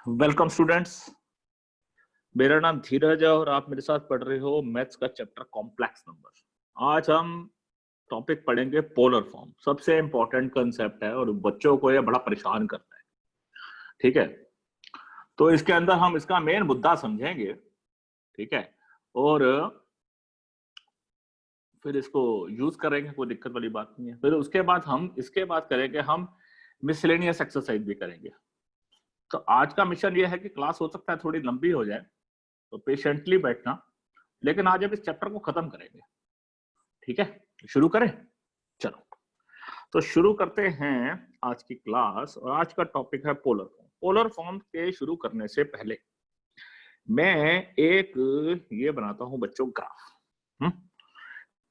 Welcome students, मेरा नाम धीरज है और आप मेरे साथ पढ़ रहे हो मैथ्स का चैप्टर कॉम्प्लेक्स नंबर। आज हम टॉपिक पढ़ेंगे पोलर फॉर्म। सबसे इंपॉर्टेंट कंसेप्ट है और बच्चों को ये बड़ा परेशान करता है। ठीक है, तो इसके अंदर हम इसका मेन मुद्दा समझेंगे। ठीक है, और फिर इसको यूज करेंगे, कोई दिक्कत वाली बात नहीं है। फिर उसके बाद हम इसके बाद करेंगे हम मिसलेनियस एक्सरसाइज भी करेंगे। तो आज का मिशन ये है कि क्लास हो सकता है थोड़ी लंबी हो जाए, तो पेशेंटली बैठना, लेकिन आज हम इस चैप्टर को खत्म करेंगे। ठीक है, शुरू करें। चलो, तो शुरू करते हैं आज की क्लास। और आज का टॉपिक है पोलर फॉर्म। पोलर फॉर्म के शुरू करने से पहले मैं एक ये बनाता हूं बच्चों ग्राफ।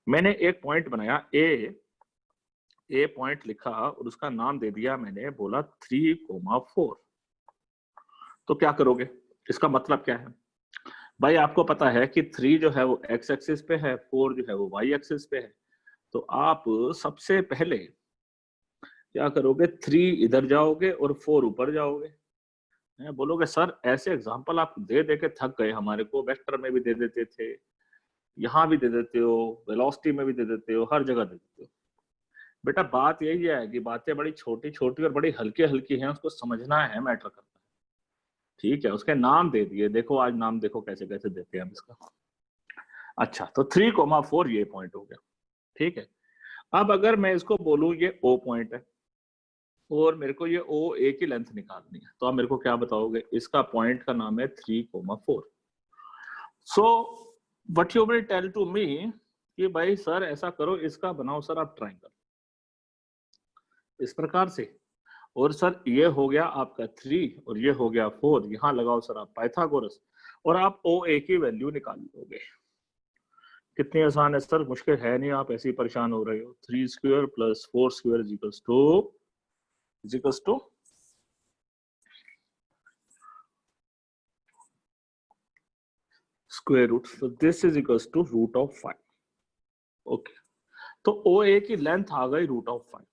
मैंने एक पॉइंट बनाया ए पॉइंट लिखा और उसका नाम दे दिया मैंने, बोला 3,4। तो क्या करोगे, इसका मतलब क्या है भाई? आपको पता है कि 3 जो है वो एक्स एक्सिस पे है, 4 जो है वो वाई एक्सिस पे है। तो आप सबसे पहले क्या करोगे, 3 इधर जाओगे और 4 ऊपर जाओगे। बोलोगे सर ऐसे एग्जांपल आप दे दे के थक गए, हमारे को वेक्टर में भी दे देते थे, यहाँ भी दे देते हो, वेलोसिटी में भी दे देते हो, हर जगह दे देते हो। बेटा बात यही है कि बातें बड़ी छोटी छोटी और बड़ी हल्की हल्की हैं, उसको समझना है, मैटर करता है। ठीक है, उसके नाम दे दिए, देखो आज नाम देखो कैसे कैसे देते हैं हम इसका। अच्छा, तो 3,4 ये पॉइंट हो गया। ठीक है, अब अगर मैं इसको बोलूं ये ओ पॉइंट है और मेरे को ये ओ ए की लेंथ निकालनी है, तो आप मेरे को क्या बताओगे? इसका पॉइंट का नाम है 3,4। So what you will tell to me कि भाई सर ऐसा करो, इसका बनाओ सर आप ट्रायंगल इस प्रकार से। और सर ये हो गया आपका 3 और ये हो गया 4, यहां लगाओ सर आप पाइथागोरस और आप ओ ए की वैल्यू निकाल लोगे। कितनी आसान है सर, मुश्किल है नहीं, आप ऐसे ही परेशान हो रहे हो। 3 square plus 4 square equals to square root, so this is equals to root of 5। Okay, तो ओ ए की लेंथ आ गई √5।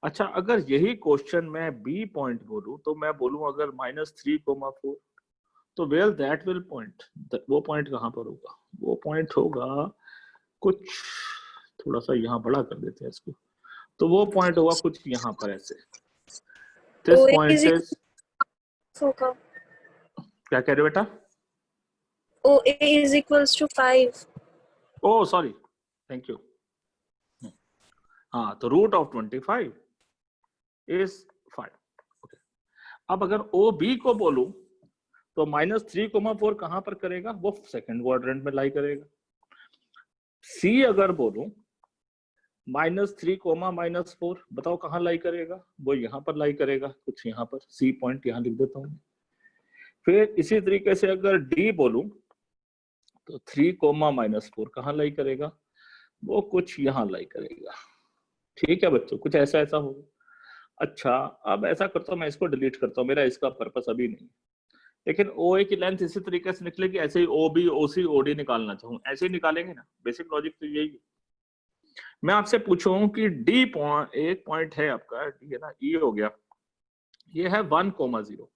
अच्छा, अगर यही क्वेश्चन मैं बी पॉइंट बोलूं तो मैं बोलूं अगर -3,4, तो वेल दैट विल पॉइंट, वो पॉइंट कहां पर होगा? वो पॉइंट होगा कुछ, थोड़ा सा यहाँ बड़ा कर देते हैं इसको, तो वो पॉइंट होगा कुछ यहाँ पर ऐसे। दिस पॉइंट इज, क्या कह रहे हो बेटा? OA is equals to 5. Oh sorry, thank you. हाँ, तो √25 इज 5। ओके, अब अगर ओ बी को बोलूं तो -3,4 कहां पर करेगा? वो सेकंड क्वाड्रेंट में लाई करेगा। सी अगर बोलूं -3, बताओ कहां लाई करेगा? वो यहां पर लाई करेगा, कुछ यहां पर। सी पॉइंट यहां लिख देता हूं। फिर इसी तरीके से अगर डी बोलूं तो 3, -4 कहां लाई करेगा? वो कुछ यहां लाई करेगा। ठीक है बच्चों, कुछ ऐसा ऐसा होगा। अच्छा, अब ऐसा करता हूं, मैं इसको डिलीट करता हूं, मेरा इसका पर्पस अभी नहीं। लेकिन ओ ए की लेंथ इसी तरीके से निकलेगी, ऐसे ही ओ बी ओ सी ओ डी निकालना चाहूँ, ऐसे ही निकालेंगे ना। बेसिक लॉजिक तो यही है। मैं आपसे पूछूं कि डी पॉइंट, एक पॉइंट है आपका, ठीक है ना, ई हो गया, ये है 1,0,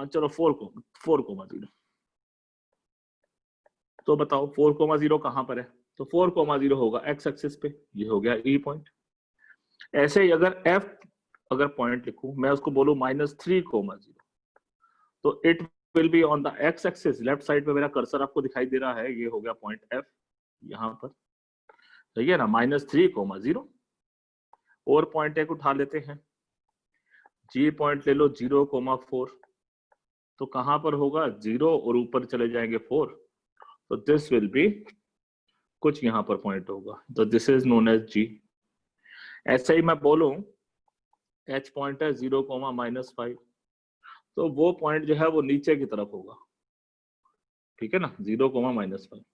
चलो 4,0। तो बताओ 4,0 कहां पर है? तो 4,0 होगा एक्स एक्सिस पे, ये हो गया ई पॉइंट। ऐसे ही अगर एफ अगर पॉइंट लिखूं, मैं उसको बोलूं -3,0, तो it will be on the x axis. Left side पे मेरा कर्सर आपको दिखाई दे रहा है, ये हो गया पॉइंट एफ यहां पर, सही है ना, -3,0। और पॉइंट एक उठा लेते हैं, जी पॉइंट ले लो 0,4, तो कहां पर होगा? 0 और ऊपर चले जाएंगे 4, तो दिस विल बी कुछ यहां पर पॉइंट होगा, तो दिस इज नोन एज जी। ऐसे ही मैं बोलूं एच पॉइंट है 0,-5, तो वो पॉइंट जो है वो नीचे की तरफ होगा। ठीक है ना, 0,-5।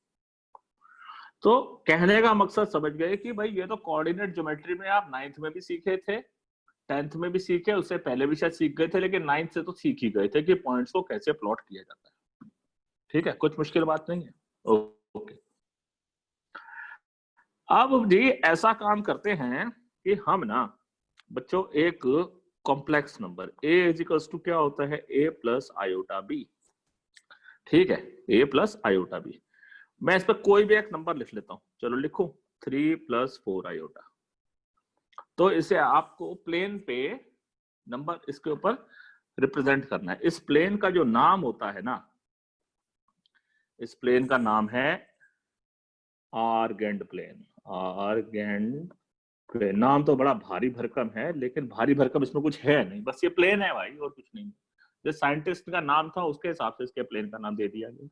तो कहने का मकसद समझ गए कि भाई ये तो कोऑर्डिनेट ज्योमेट्री में आप 9th में भी सीखे थे, 10th में भी सीखे, उससे पहले भी शायद सीख गए थे, लेकिन 9th से तो सीख ही गए थे कि पॉइंट्स को कैसे प्लॉट किया जाता है। ठीक है, कुछ मुश्किल बात नहीं है। ओके, अब जी ऐसा काम करते हैं कि हम ना बच्चों एक complex number a is equals to क्या होता है, a प्लस आयोटा b। ठीक है, a प्लस आयोटा b। मैं इस पर कोई भी एक नंबर लिख लेता हूं, चलो लिखो 3 प्लस 4 आयोटा। तो इसे आपको प्लेन पे नंबर इसके ऊपर रिप्रेजेंट करना है। इस प्लेन का जो नाम होता है ना, इस प्लेन का नाम है आर्गेंड प्लेन। आर्गेंड प्लेन नाम तो बड़ा भारी भरकम है, लेकिन भारी भरकम इसमें कुछ है नहीं, बस ये प्लेन है भाई, और कुछ नहीं। जो साइंटिस्ट का नाम था उसके हिसाब से इसके प्लेन का नाम दे दिया गया।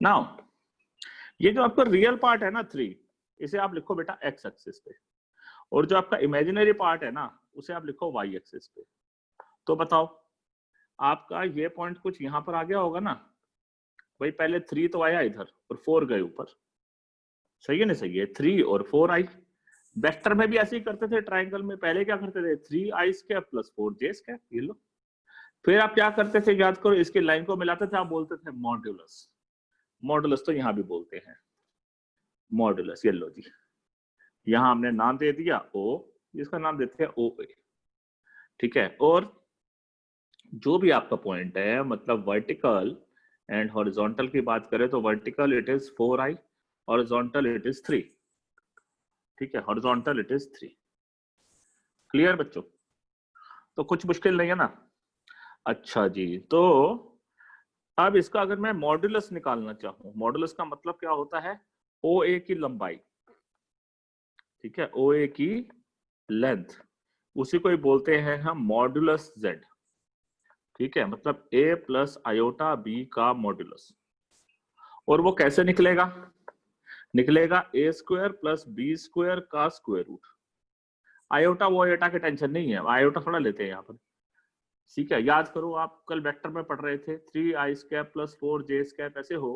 नाउ ये जो आपका रियल पार्ट है ना 3, इसे आप लिखो बेटा एक्स एक्सिस पे, और जो आपका इमेजिनरी पार्ट है ना उसे आप लिखो वाई एक्सिस पे। तो बताओ आपका ये पॉइंट कुछ यहां पर आ गया होगा ना भाई, पहले 3 तो आया इधर और 4 गए ऊपर, सही है ना, सही है, 3 और 4 आई। वेक्टर में भी ऐसे ही करते थे, ट्राइंगल में पहले क्या करते थे, 3i square plus 4j square, ये लो। फिर आप क्या करते थे, याद करो, इसके लाइन को मिलाते थे, आप बोलते थे मॉड्यूलस। मॉड्यूलस तो यहां भी बोलते हैं मॉड्यूलस, ये लो जी, यहां हमने नाम दे दिया ओ, इसका नाम देते हैं ओ ए। ठीक है, और जो भी आपका पॉइंट है, मतलब वर्टिकल एंड हॉरिजॉन्टल की बात करें तो vertical it is 4i, horizontal it is 3। ठीक है, हॉरिजॉन्टल इट इज 3। क्लियर बच्चों? तो कुछ मुश्किल नहीं है ना। अच्छा जी, तो अब इसका अगर मैं मॉड्यूलस निकालना चाहूं, मॉड्यूलस का मतलब क्या होता है, ओ ए की लंबाई। ठीक है, ओ ए की लेंथ, उसी को ही बोलते हैं हम मॉड्यूलस जेड। ठीक है, मतलब ए प्लस आयोटा बी का मॉड्यूलस। और वो कैसे निकलेगा, निकलेगा ए स्क्वायर प्लस बी स्क्वायर का स्क्वायर रूट। आयोटा वो आयोटा की टेंशन नहीं है, आयोटा थोड़ा लेते हैं यहाँ पर। ठीक है, याद करो आप कल वेक्टर में पढ़ रहे थे, 3i square plus 4j square ऐसे हो,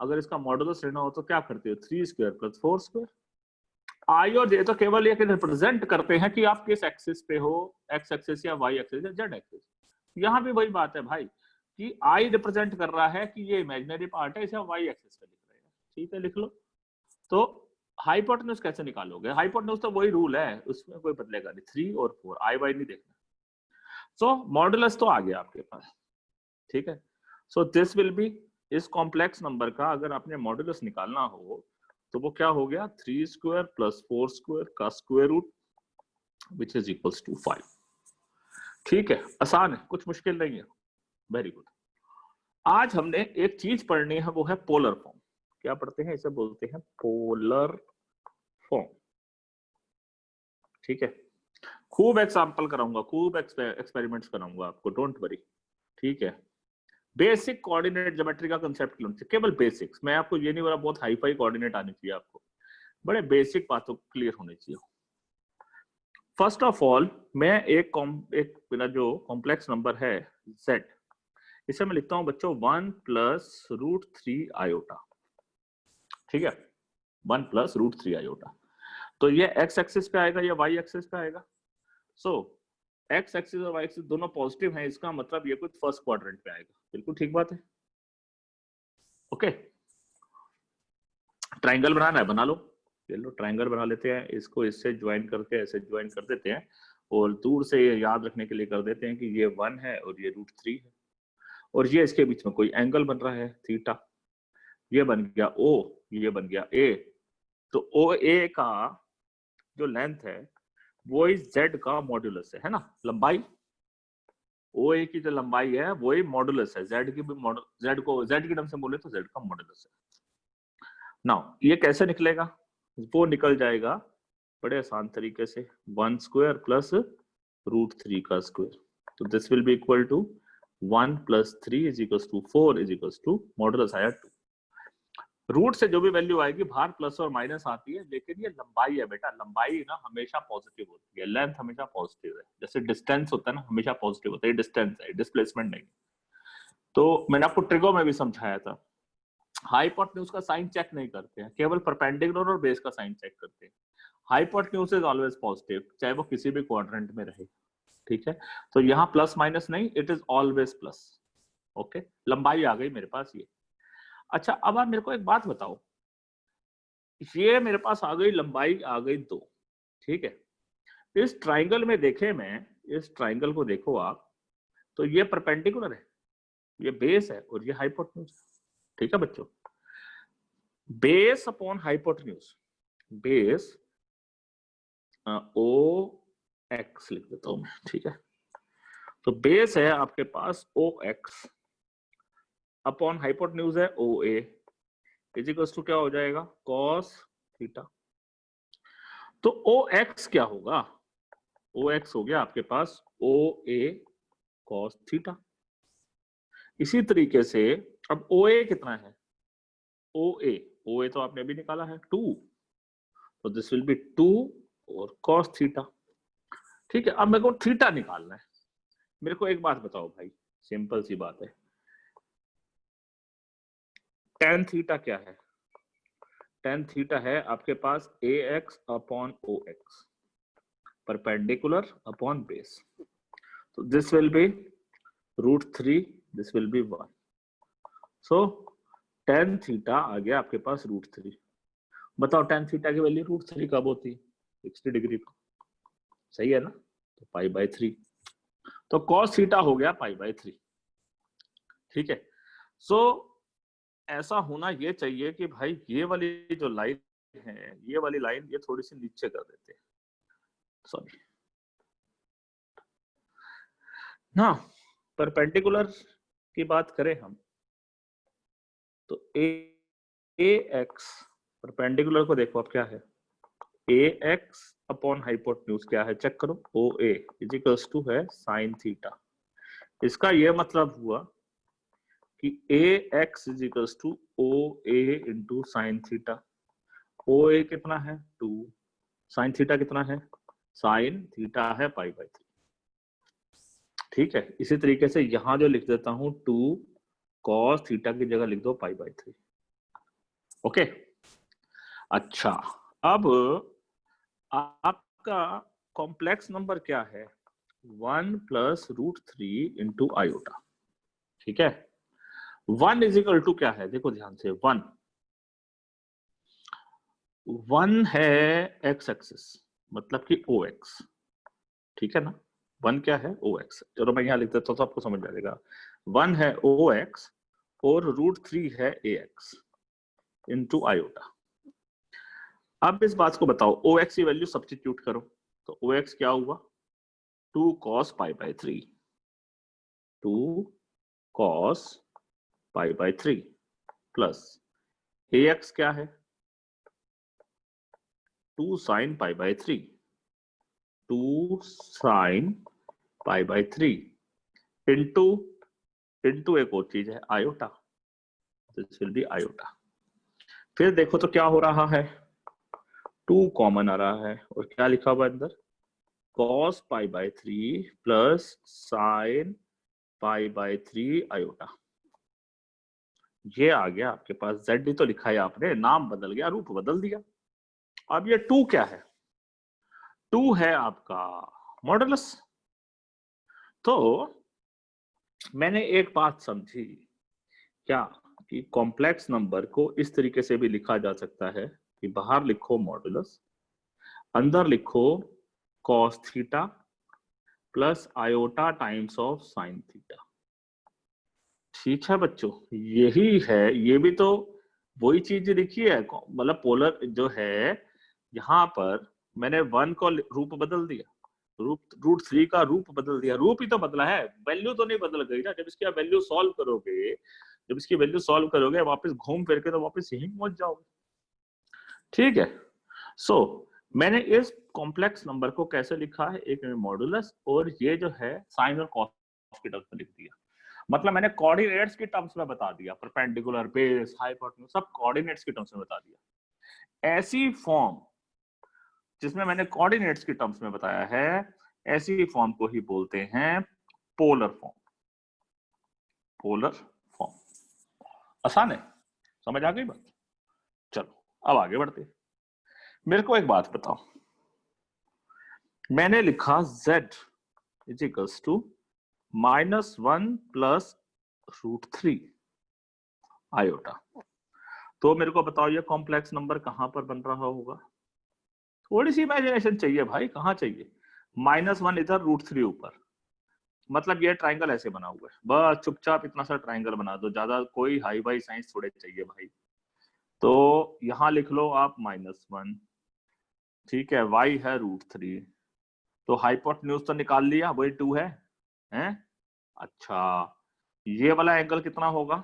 अगर इसका मॉडुलस लेना हो तो क्या करते हो, 3 स्क्वायर प्लस 4 स्क्वायर। आई और जे तो केवल ये रिप्रेजेंट करते हैं कि आप किस एक्सिस पे हो, एक्स एक्सिस या वाई एक्सिस या जेड एक्सिस। यहाँ भी वही बात है भाई कि आई रिप्रेजेंट कर रहा है कि ये इमेजिनरी पार्ट है, इसे हम वाई एक्सिस पे लिख रहे हैं। ठीक है, लिख लो। तो हाइपोटेन्यूज कैसे निकालोगे, हाइपोटेन्यूज तो वही रूल है, उसमें कोई बदलेगा नहीं, 3 और 4, आई वाई नहीं देखना। सो मॉडुलस तो आ गया आपके पास। ठीक है, सो दिस विल बी, इस कॉम्प्लेक्स नंबर का अगर आपने मॉडुलस निकालना हो तो वो क्या हो गया, 3 स्क्वायर प्लस 4 स्क्वायर का square root which is equals to 5। ठीक है, आसान है, कुछ मुश्किल नहीं है। Very good. आज हमने एक चीज पढ़नी है, वो है पोलर फॉर्म। क्या पढ़ते हैं, इसे बोलते हैं पोलर फॉर्म। ठीक है, खूब एग्जाम्पल कराऊंगा, खूब एक्सपेरिमेंट्स कराऊंगा आपको, डोंट वरी। ठीक है, बेसिक कोऑर्डिनेट ज्योमेट्री का कंसेप्ट, केवल बेसिक्स, मैं आपको ये नहीं बोला बहुत हाई फाई कोऑर्डिनेट आनी चाहिए, आपको बड़े बेसिक बातों क्लियर होनी चाहिए। फर्स्ट ऑफ ऑल मैं एक मेरा जो कॉम्प्लेक्स नंबर है z, इसे मैं लिखता हूं बच्चों 1 प्लस रूट 3 आयोटा। ठीक है, 1 प्लस रूट 3 आयोटा। तो ये x एक्सिस पे आएगा या y एक्सिस पे आएगा। सो x एक्सिस और y एक्सिस दोनों पॉजिटिव हैं, इसका मतलब ये कुछ फर्स्ट क्वाड्रेंट पे आएगा। बिल्कुल ठीक बात है। ओके, ट्राइंगल बनाना है, बना लो, ये लो ट्राइंगल बना लेते हैं, इसको इससे ज्वाइन करके ऐसे ज्वाइन कर देते हैं, और दूर से ये याद रखने के लिए कर देते हैं कि ये 1 है और ये रूट 3 है, और ये इसके बीच में कोई एंगल बन रहा है थीटा, ये बन गया O, ये बन गया A। तो OA का जो लेंथ है वो इस Z का मॉड्यूलस है ना, लंबाई। OA की जो लंबाई है वही मॉड्यूलस है, Z की भी Z को Z की टर्म से बोले तो Z का मॉड्यूलस है। नाउ ये कैसे निकलेगा, वो निकल जाएगा बड़े आसान तरीके से, 1 स्क्वायर प्लस रूट 3 का स्क्वायर। तो this will be equal to 1 plus 3 is equals to 4 is equals to modulus आया 2। रूट से जो भी वैल्यू आएगी बाहर प्लस और माइनस आती है, लेकिन ये लंबाई है बेटा, लंबाई ना हमेशा पॉजिटिव होती है, लेंथ हमेशा पॉजिटिव है। जैसे डिस्टेंस होता है ना, हमेशा पॉजिटिव होता है, डिस्टेंस है, डिस्प्लेसमेंट नहीं। तो मैंने आपको ट्रिगो में भी समझाया था, हाइपोटेन्यूज का साइन चेक नहीं करते हैं, केवल परपेंडिकुलर और बेस का साइन चेक करते हैं। हाइपोटेन्यूज इज ऑलवेज पॉजिटिव, चाहे वो किसी भी क्वाड्रेंट में रहे। ठीक है, तो यहाँ प्लस माइनस नहीं, it is always plus. Okay, लंबाई आ गई मेरे पास ये। अच्छा, अब आप मेरे को एक बात बताओ, ये मेरे पास आ गई लंबाई, आ गई 2। ठीक है, इस ट्राइंगल में देखे मैं, इस ट्राइंगल को देखो आप, तो ये परपेंडिकुलर है, ये बेस है और ये हाइपोटेन्यूज है। ठीक है बच्चों, बेस अपॉन हाइपोटेन्यूज, बेस ओ एक्स लिख देता हूं मैं, ठीक है। तो बेस है आपके पास ओ एक्स अपॉन हाइपोटेन्यूज है ओ ए, इज इक्वल्स टू क्या हो जाएगा, कॉस थीटा। तो ओ एक्स क्या होगा, ओ एक्स हो गया आपके पास ओ ए कॉस थीटा। इसी तरीके से अब ओ ए कितना है, ओ ए तो आपने अभी निकाला है 2, तो दिस विल बी 2 और कॉस थीटा। ठीक है, अब मेरे को थीटा निकालना है। मेरे को एक बात बताओ भाई, सिंपल सी बात है, टेन थीटा क्या है, टेन थीटा है आपके पास A X upon O X, perpendicular upon base. तो this will be √3, this will be 1, so tan theta आ गया आपके पास √3। बताओ टेन थीटा की वैल्यू √3 कब होती है, 60 डिग्री पर, सही है ना, तो π/3, तो cos थीटा हो गया π/3। ठीक है, सो ऐसा होना ये चाहिए कि भाई ये वाली जो लाइन है, ये वाली लाइन ये थोड़ी सी नीचे कर देते हैं, सॉरी ना, परपेंडिकुलर की बात करें हम तो ए एक्स परपेंडिकुलर को देखो अब क्या है, ए एक्स अपॉन हाइपोटेन्यूज क्या है, चेक करो, O A is equals to है साइन थीटा। इसका यह मतलब हुआ कि A X is equals to O A into sine theta. O A कितना है 2, साइन थीटा कितना है, साइन थीटा है π/3। ठीक है, इसी तरीके से यहां जो लिख देता हूं 2 cos थीटा की जगह लिख दो π/3। ओके, अच्छा अब आपका कॉम्प्लेक्स नंबर क्या है, 1 प्लस √3 इंटू आयोटा। ठीक है, 1 इज इक्वल टू क्या है, देखो ध्यान से, 1 है एक्स एक्सिस, मतलब कि ओ एक्स। ठीक है ना, 1 क्या है ओ एक्स, चलो मैं यहां लिख देता हूं तो आपको समझ जाएगा। 1 है ओ एक्स और √3 है ए एक्स इंटू आयोटा। अब इस बात को बताओ, ओ एक्स की वैल्यू सब्स्टिट्यूट करो, तो ओ एक्स क्या हुआ 2 cos π/3, 2 cos π/3 प्लस ए एक्स क्या है 2 sin π/3, 2 sin π/3 इंटू एक और चीज है iota, this will be iota. फिर देखो तो क्या हो रहा है, 2 कॉमन आ रहा है और क्या लिखा हुआ अंदर, cos π/3 प्लस sin π/3 आयोटा। ये आ गया आपके पास, z तो लिखा है आपने, नाम बदल गया, रूप बदल दिया। अब ये 2 क्या है, 2 है आपका मॉडुलस। तो मैंने एक बात समझी क्या, कि कॉम्प्लेक्स नंबर को इस तरीके से भी लिखा जा सकता है कि बाहर लिखो मॉडुलस, अंदर लिखो cos theta plus iota times of sine theta. ठीक है बच्चों, यही है, ये भी तो वही चीज लिखी है, मतलब पोलर जो है, यहाँ पर मैंने 1 को रूप बदल दिया, √3 का रूप बदल दिया, रूप ही तो बदला है, वैल्यू तो नहीं बदल गई ना। जब इसकी वैल्यू सॉल्व करोगे, जब इसकी वैल्यू सॉल्व करोगे वापस घूम फिर के तो वापस यहीं पहुंच जाओगे। ठीक है, सो मैंने इस कॉम्प्लेक्स नंबर को कैसे लिखा है, एक मॉडुलस और ये जो है साइन और कॉस के टर्म्स में लिख दिया, मतलब मैंने कोऑर्डिनेट्स के टर्म्स में बता दिया, परपेंडिकुलर, बेस, हाइपोटेन्यूज सब कोऑर्डिनेट्स के टर्म्स में बता दिया। ऐसी फॉर्म जिसमें मैंने कोऑर्डिनेट्स के टर्म्स में बताया है, ऐसी फॉर्म को ही बोलते हैं पोलर फॉर्म। पोलर फॉर्म आसान है, समझ आ गई बात। चलो अब आगे बढ़ते हैं। मेरे को एक बात बताओ, मैंने लिखा z is equals to -1 plus √3 iota. तो मेरे को बताओ ये कॉम्प्लेक्स नंबर कहां पर बन रहा होगा, थोड़ी सी इमेजिनेशन चाहिए भाई, कहां चाहिए, -1 इधर √3 ऊपर, मतलब ये ट्राइंगल ऐसे बना हुआ है। बस चुपचाप इतना सा ट्राइंगल बना दो, ज्यादा कोई हाई फाई साइंस थोड़े चाहिए भाई। तो यहां लिख लो आप -1, ठीक है, y है √3, तो हाइपोटेन्यूज तो निकाल लिया, वही 2 है, हैं? अच्छा, ये वाला एंगल कितना होगा?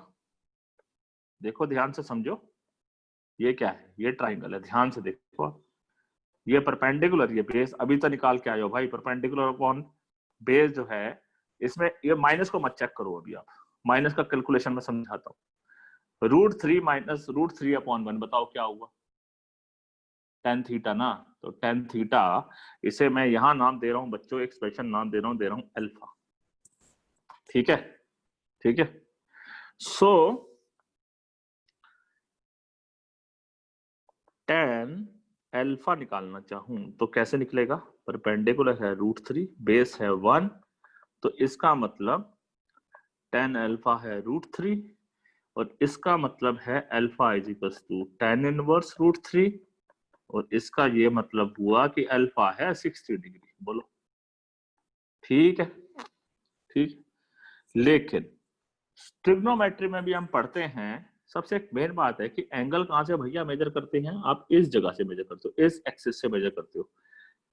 देखो ध्यान से समझो, ये क्या है? ये ट्राइंगल है, ध्यान से देखो। ये परपेंडिकुलर, ये बेस अभी तो निकाल के आए हो भाई, परपेंडिकुलर अपॉन बेस जो है, इसमें ये माइनस को मत चेक करो अभी आप, माइनस का कैलकुलेशन में समझाता हूँ। √3 माइनस √3/1, बताओ क्या हुआ? tan थीटा ना, तो tan थीटा, इसे मैं यहां नाम दे रहा हूं बच्चों, एक्सप्रेशन नाम दे रहा हूं अल्फा, ठीक है, ठीक है। सो tan अल्फा निकालना चाहूं तो कैसे निकलेगा? परपेंडिकुलर है √3, बेस है 1, तो इसका मतलब tan अल्फा है √3, और इसका मतलब है alpha is equal to tan inverse √3, और इसका ये मतलब हुआ कि अल्फा है 60 डिग्री। बोलो ठीक है, ठीक। लेकिन ट्रिग्नोमेट्री में भी हम पढ़ते हैं, सबसे एक मेन बात है कि एंगल कहां से भैया मेजर करते हैं? आप इस जगह से मेजर करते हो, इस एक्सिस से मेजर करते हो,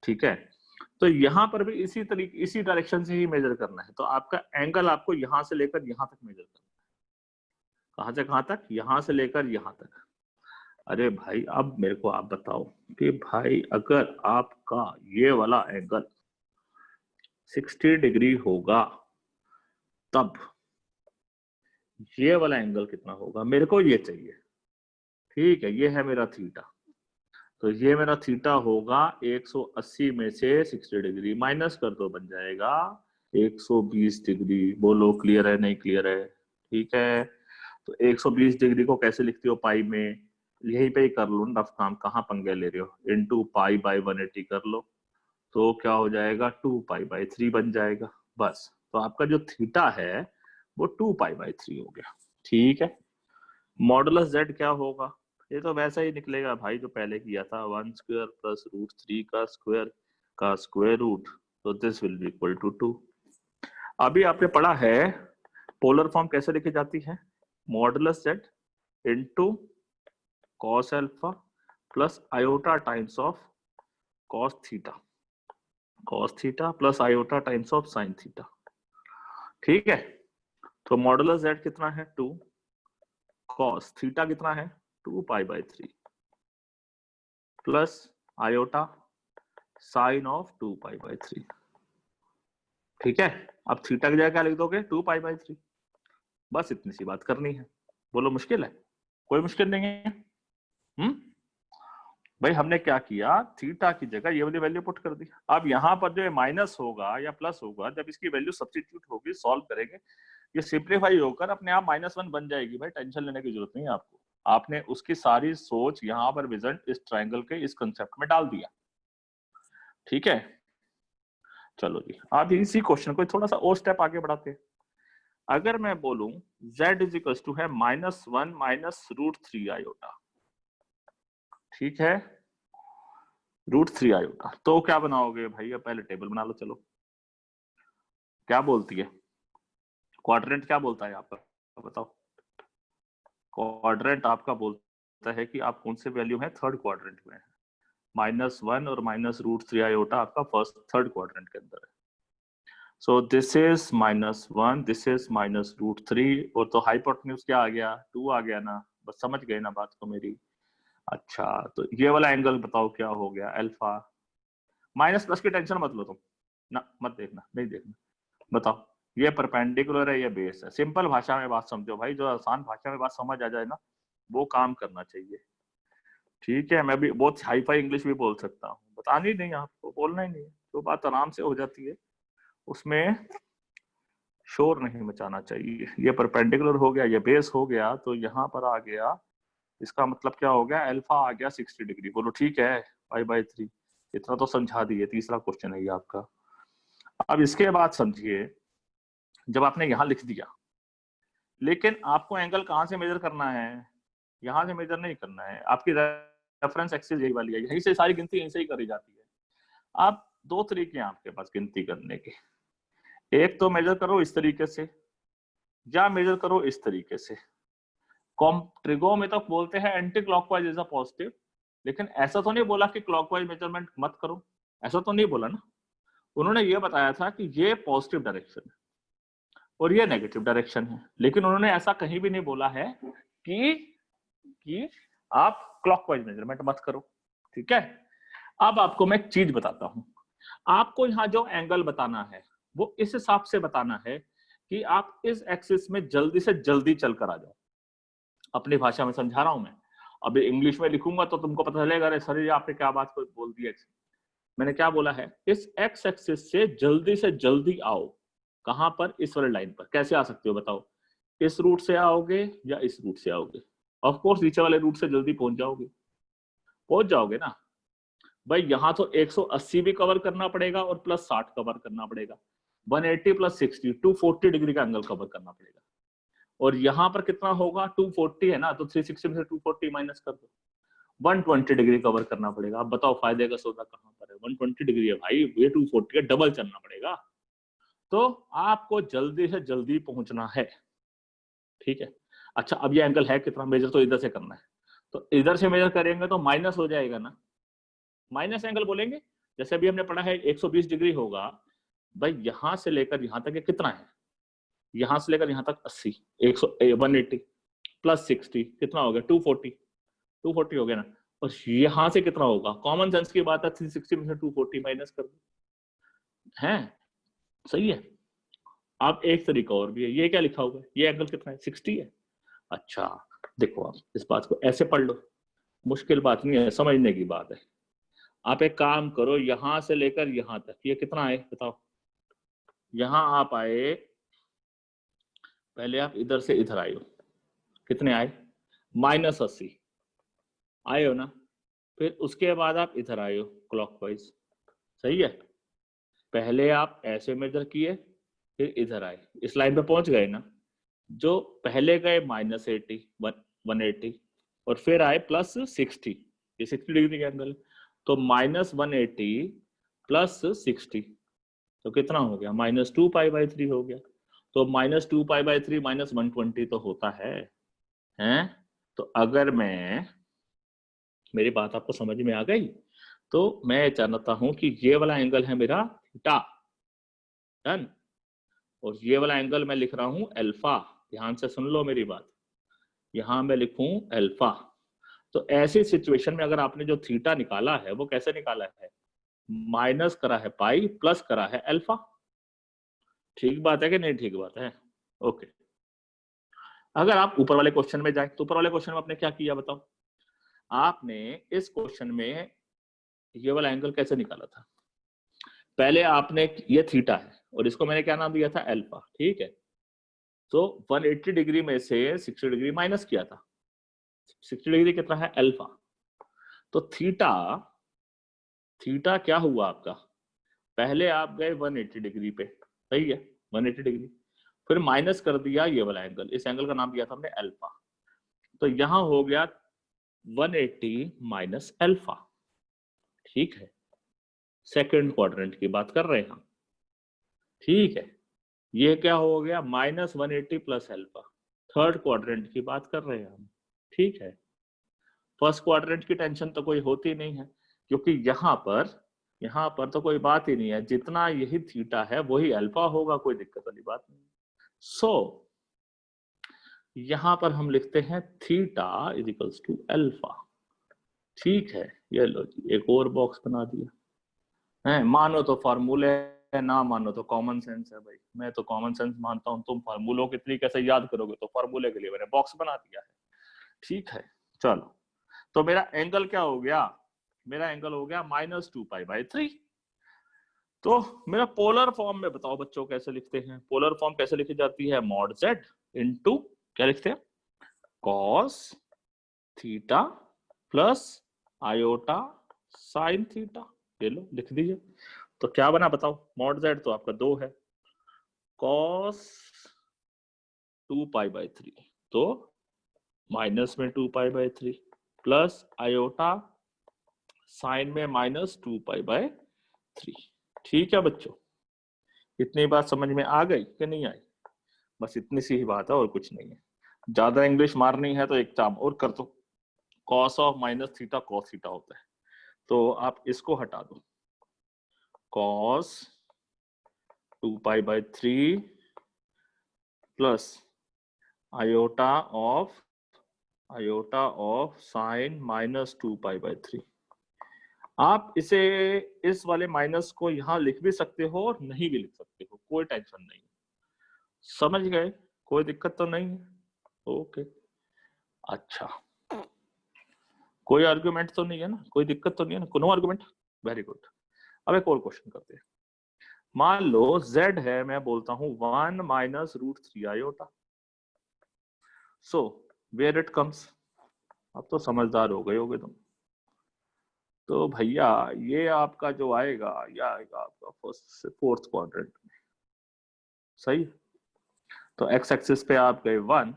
ठीक है। तो यहां पर भी इसी तरीके, इसी डायरेक्शन से ही मेजर करना है। तो आपका एंगल आपको यहां से लेकर यहां तक मेजर करना है। कहां से कहां तक? यहां से लेकर यहां तक। अरे भाई, अब मेरे को आप बताओ कि भाई अगर आपका ये वाला एंगल 60 डिग्री होगा, तब ये वाला एंगल कितना होगा? मेरे को ये चाहिए, ठीक है। ये है मेरा थीटा, तो ये मेरा थीटा होगा 180 में से 60 डिग्री माइनस कर दो, बन जाएगा 120 डिग्री। बोलो क्लियर है नहीं क्लियर है? ठीक है। तो 120 डिग्री को कैसे लिखते हो? पाई में, यहीं पे ही कर लो ना रफ काम, कहाँ पंगे ले रहे हो? इनटू पाई बाय 180 कर लो, तो क्या हो जाएगा? 2π/3 बन जाएगा, बस। तो आपका जो थीटा है वो 2π/3 हो गया, ठीक है। मॉडुलस z क्या होगा? ये तो वैसा ही निकलेगा भाई जो पहले किया था, 1² प्लस √3 का स्क्वायर रूट, तो this will be equal to 2। अभी आपने पढ़ा है पोलर फॉर्म कैसे लिखी जाती है? Modulus z into cos alpha plus iota times of cos theta plus iota times of sin theta, ठीक है। तो मॉडुलस z कितना है? 2, cos थीटा कितना है? 2π/3 प्लस आयोटा साइन ऑफ 2π/3, ठीक है। अब थीटा की जगह क्या लिख दोगे? 2π/3, बस इतनी सी बात करनी है। बोलो मुश्किल है? कोई मुश्किल नहीं है। भाई हमने क्या किया, थीटा की जगह ये वाली वैल्यू पुट कर दी। अब यहाँ पर जो माइनस होगा या प्लस होगा, जब इसकी वैल्यू सब्स्टिट्यूट होगी, सॉल्व करेंगे, ये सिंप्लीफाई होकर अपने आप -1 बन जाएगी। भाई टेंशन लेने की जरूरत नहीं है आपको, आपने उसकी सारी सोच यहाँ पर विजन इस ट्राइंगल के इस कंसेप्ट में डाल दिया, ठीक है। चलो जी, अब इसी क्वेश्चन को थोड़ा सा और स्टेप आगे बढ़ाते हैं। अगर मैं बोलूं z इज इक्वल टू है -1 माइनस √3 आयोटा, ठीक है, √3 आयोटा, तो क्या बनाओगे भैया? पहले टेबल बना लो। चलो, क्या बोलती है क्वाड्रेंट? क्या बोलता है आपका, बताओ? क्वाड्रेंट आपका बोलता है कि आप कौन से वैल्यू है? थर्ड क्वाड्रेंट में है। -1 और -√3 आयोटा आपका थर्ड क्वाड्रेंट के अंदर है। So this is -1, this is -√3, और तो हाइपोटेन्यूज क्या आ गया? 2 आ गया ना। बस समझ गए ना बात को मेरी? अच्छा, तो ये वाला एंगल बताओ क्या हो गया? अल्फा। माइनस प्लस की टेंशन मत लो तुम ना, मत देखना, नहीं देखना। बताओ, ये परपेंडिकुलर है, ये बेस है। सिंपल भाषा में बात समझो भाई, जो आसान भाषा में बात समझ आ जाए ना, वो काम करना चाहिए, ठीक है। मैं भी बहुत हाई फाई इंग्लिश भी बोल सकता हूँ, बतानी नहीं आपको, बोलना ही नहीं है। तो बात आराम से हो जाती है, उसमें शोर नहीं मचाना चाहिए। ये परपेंडिकुलर हो गया, ये बेस हो गया, तो यहाँ पर आ गया, इसका मतलब क्या हो गया? अल्फा आ गया 60 डिग्री। बोलो ठीक है, π/3। इतना तो समझा दिए, तीसरा क्वेश्चन है ये आपका। अब इसके बाद समझिए, जब आपने यहां लिख दिया, लेकिन आपको एंगल कहां से मेजर करना है? यहां से मेजर नहीं करना है, आपकी रेफरेंस एक्सिस यही वाली है, यहीं से सारी गिनती यहीं से ही करी जाती है। आप दो तरीके हैं आपके पास गिनती करने के, एक तो मेजर करो इस तरीके से या मेजर करो इस तरीके से। ट्रिगो में तो बोलते हैं anti clockwise is a positive, लेकिन ऐसा तो नहीं बोला कि क्लॉकवाइज मेजरमेंट मत करो, ऐसा तो नहीं बोला ना। उन्होंने ये बताया था कि ये पॉजिटिव डायरेक्शन है और ये नेगेटिव डायरेक्शन है, लेकिन उन्होंने ऐसा कहीं भी नहीं बोला है कि आप क्लॉकवाइज मेजरमेंट मत करो। ठीक है, अब आपको मैं एक चीज बताता हूं। आपको यहाँ जो एंगल बताना है वो इस हिसाब से बताना है कि आप इस एक्सिस में जल्दी से जल्दी चलकर आ जाओ। अपनी भाषा में समझा रहा हूं मैं, अभी इंग्लिश में लिखूंगा तो तुमको पता चलेगा अरे सर ये आपने क्या बात को बोल दी। मैंने क्या बोला है, इस एक्स एक्सिस से जल्दी आओ। कहां पर? इस वाले लाइन पर। कैसे आ सकते हो बताओ? इस रूट से आओगे या इस रूट से आओगे? ऑफ कोर्स नीचे वाले रूट से जल्दी पहुंच जाओगे ना भाई। यहां तो 180 भी कवर करना पड़ेगा और प्लस 60 कवर करना पड़ेगा, 180 प्लस 60 240 डिग्री का एंगल कवर करना पड़ेगा। और यहां पर कितना होगा? 240 है ना, तो 360 में से 240 माइनस कर दो, 120 डिग्री कवर करना पड़ेगा। अब बताओ फायदे का सौदा कहां पर है? 120 डिग्री है भाई, ये 240 का डबल चलना पड़ेगा। तो आपको जल्दी से जल्दी पहुंचना है। ठीक है, अच्छा अब ये एंगल है कितना? मेजर तो इधर से करना है, तो इधर से मेजर करेंगे तो माइनस हो जाएगा ना, माइनस एंगल बोलेंगे। जैसे अभी हमने पढ़ा है 120 डिग्री होगा भाई, यहां से लेकर यहां तक ये कितना है? यहां से लेकर यहां तक 80, 180 प्लस 60 कितना हो गया? 240 हो गया ना। और यहां से कितना होगा? कॉमन सेंस की बात है, 360 में से 240 माइनस कर दो, है सही है। अब एक तरीका और भी है, ये क्या लिखा हुआ है? ये एंगल कितना है? 60 है। अच्छा देखो, आप इस बात को ऐसे पढ़ लो, मुश्किल बात नहीं है, समझने की बात है। आप एक काम करो, यहां से लेकर यहां तक ये कितना है बताओ? यहां आप आए, पहले आप इधर से इधर आए हो, कितने आए? -80 आए हो ना। फिर उसके बाद आप इधर आए हो क्लॉकवाइज, सही है। पहले आप ऐसे मेजर किए, फिर इधर आए, इस लाइन पे पहुंच गए ना। जो पहले गए -80 180 और फिर आए +60, ये 60 डिग्री का एंगल, तो -180 प्लस 60 तो कितना हो गया? -2π/3 हो गया। तो -2π/3 -120 तो होता है, हैं? तो अगर मैं, मेरी बात आपको समझ में आ गई, तो मैं जानता हूं कि ये वाला एंगल है मेरा थीटा, डन। और ये वाला एंगल मैं लिख रहा हूं अल्फा। ध्यान से सुन लो मेरी बात, यहां मैं लिखूं अल्फा। तो ऐसी सिचुएशन में अगर आपने जो थीटा निकाला है वो कैसे निकाला है? माइनस करा है पाई, प्लस करा है अल्फा। ठीक बात है कि नहीं? ठीक बात है, ओके। अगर आप ऊपर वाले क्वेश्चन में जाए तो ऊपर वाले क्वेश्चन में आपने क्या किया बताओ? आपने इस क्वेश्चन में ये वाला एंगल कैसे निकाला था? पहले आपने, ये थीटा है और इसको मैंने क्या नाम दिया था? अल्फा, ठीक है। तो 180 डिग्री में से 60 डिग्री माइनस किया था, 60 डिग्री कितना है? अल्फा। तो थीटा, थीटा क्या हुआ आपका? पहले आप गए 180 डिग्री पे, सही है, 180 डिग्री, फिर माइनस कर दिया ये वाला एंगल, इस एंगल का नाम दिया था हमने अल्फा। तो यहां हो गया 180 माइनस अल्फा, ठीक है। सेकंड क्वाड्रेंट की बात कर रहे हैं हम, ठीक है। ये क्या हो गया? -180 प्लस अल्फा। थर्ड क्वाड्रेंट की बात कर रहे हैं हम, ठीक है। फर्स्ट क्वाड्रेंट की टेंशन तो कोई होती नहीं है, क्योंकि यहां पर तो कोई बात ही नहीं है, जितना यही थीटा है वही अल्फा होगा, कोई दिक्कत वाली बात नहीं। सो यहां पर हम लिखते हैं theta is equals to alpha, ठीक है। ये लो जी, एक और बॉक्स बना दिया है। मानो तो फॉर्मूले है, ना मानो तो कॉमन सेंस है भाई। मैं तो कॉमन सेंस मानता हूं, तुम फार्मूलों की तरीके से याद करोगे, तो फार्मूले के लिए मैंने बॉक्स बना दिया है, ठीक है। चलो, तो मेरा एंगल क्या हो गया? मेरा एंगल हो गया -2π/3। तो मेरा पोलर फॉर्म में बताओ बच्चों कैसे लिखते हैं? पोलर फॉर्म कैसे लिखी जाती है? mod z इनटू क्या लिखते हैं? cos theta plus iota sine theta. ये लो लिख दीजिए। तो क्या बना बताओ? mod z तो आपका 2 है, cos 2π/3 तो माइनस में 2π/3 प्लस आयोटा साइन में -2π/3। ठीक है बच्चों, इतनी बात समझ में आ गई कि नहीं आई? बस इतनी सी ही बात है और कुछ नहीं है। ज्यादा इंग्लिश मारनी है तो एक काम और कर दो, cos of minus theta cos theta होता है, तो आप इसको हटा दो, cos 2π/3 plus iota of sine minus 2π/3। आप इसे, इस वाले माइनस को यहां लिख भी सकते हो और नहीं भी लिख सकते हो, कोई टेंशन नहीं। समझ गए? कोई दिक्कत तो नहीं है? ओके, अच्छा, कोई आर्गुमेंट तो नहीं है ना, कोई दिक्कत तो नहीं है ना, नो आर्गुमेंट, वेरी गुड। अब एक और क्वेश्चन करते हैं। मान लो z है, मैं बोलता हूं 1 minus √3 iota, so where it comes. अब तो समझदार हो गए होगे तुम। तो भैया ये आपका जो आएगा, यह आएगा आपका फर्स्ट से फोर्थ क्वाड्रेंट में, सही। तो x एक्सिस पे आप गए 1,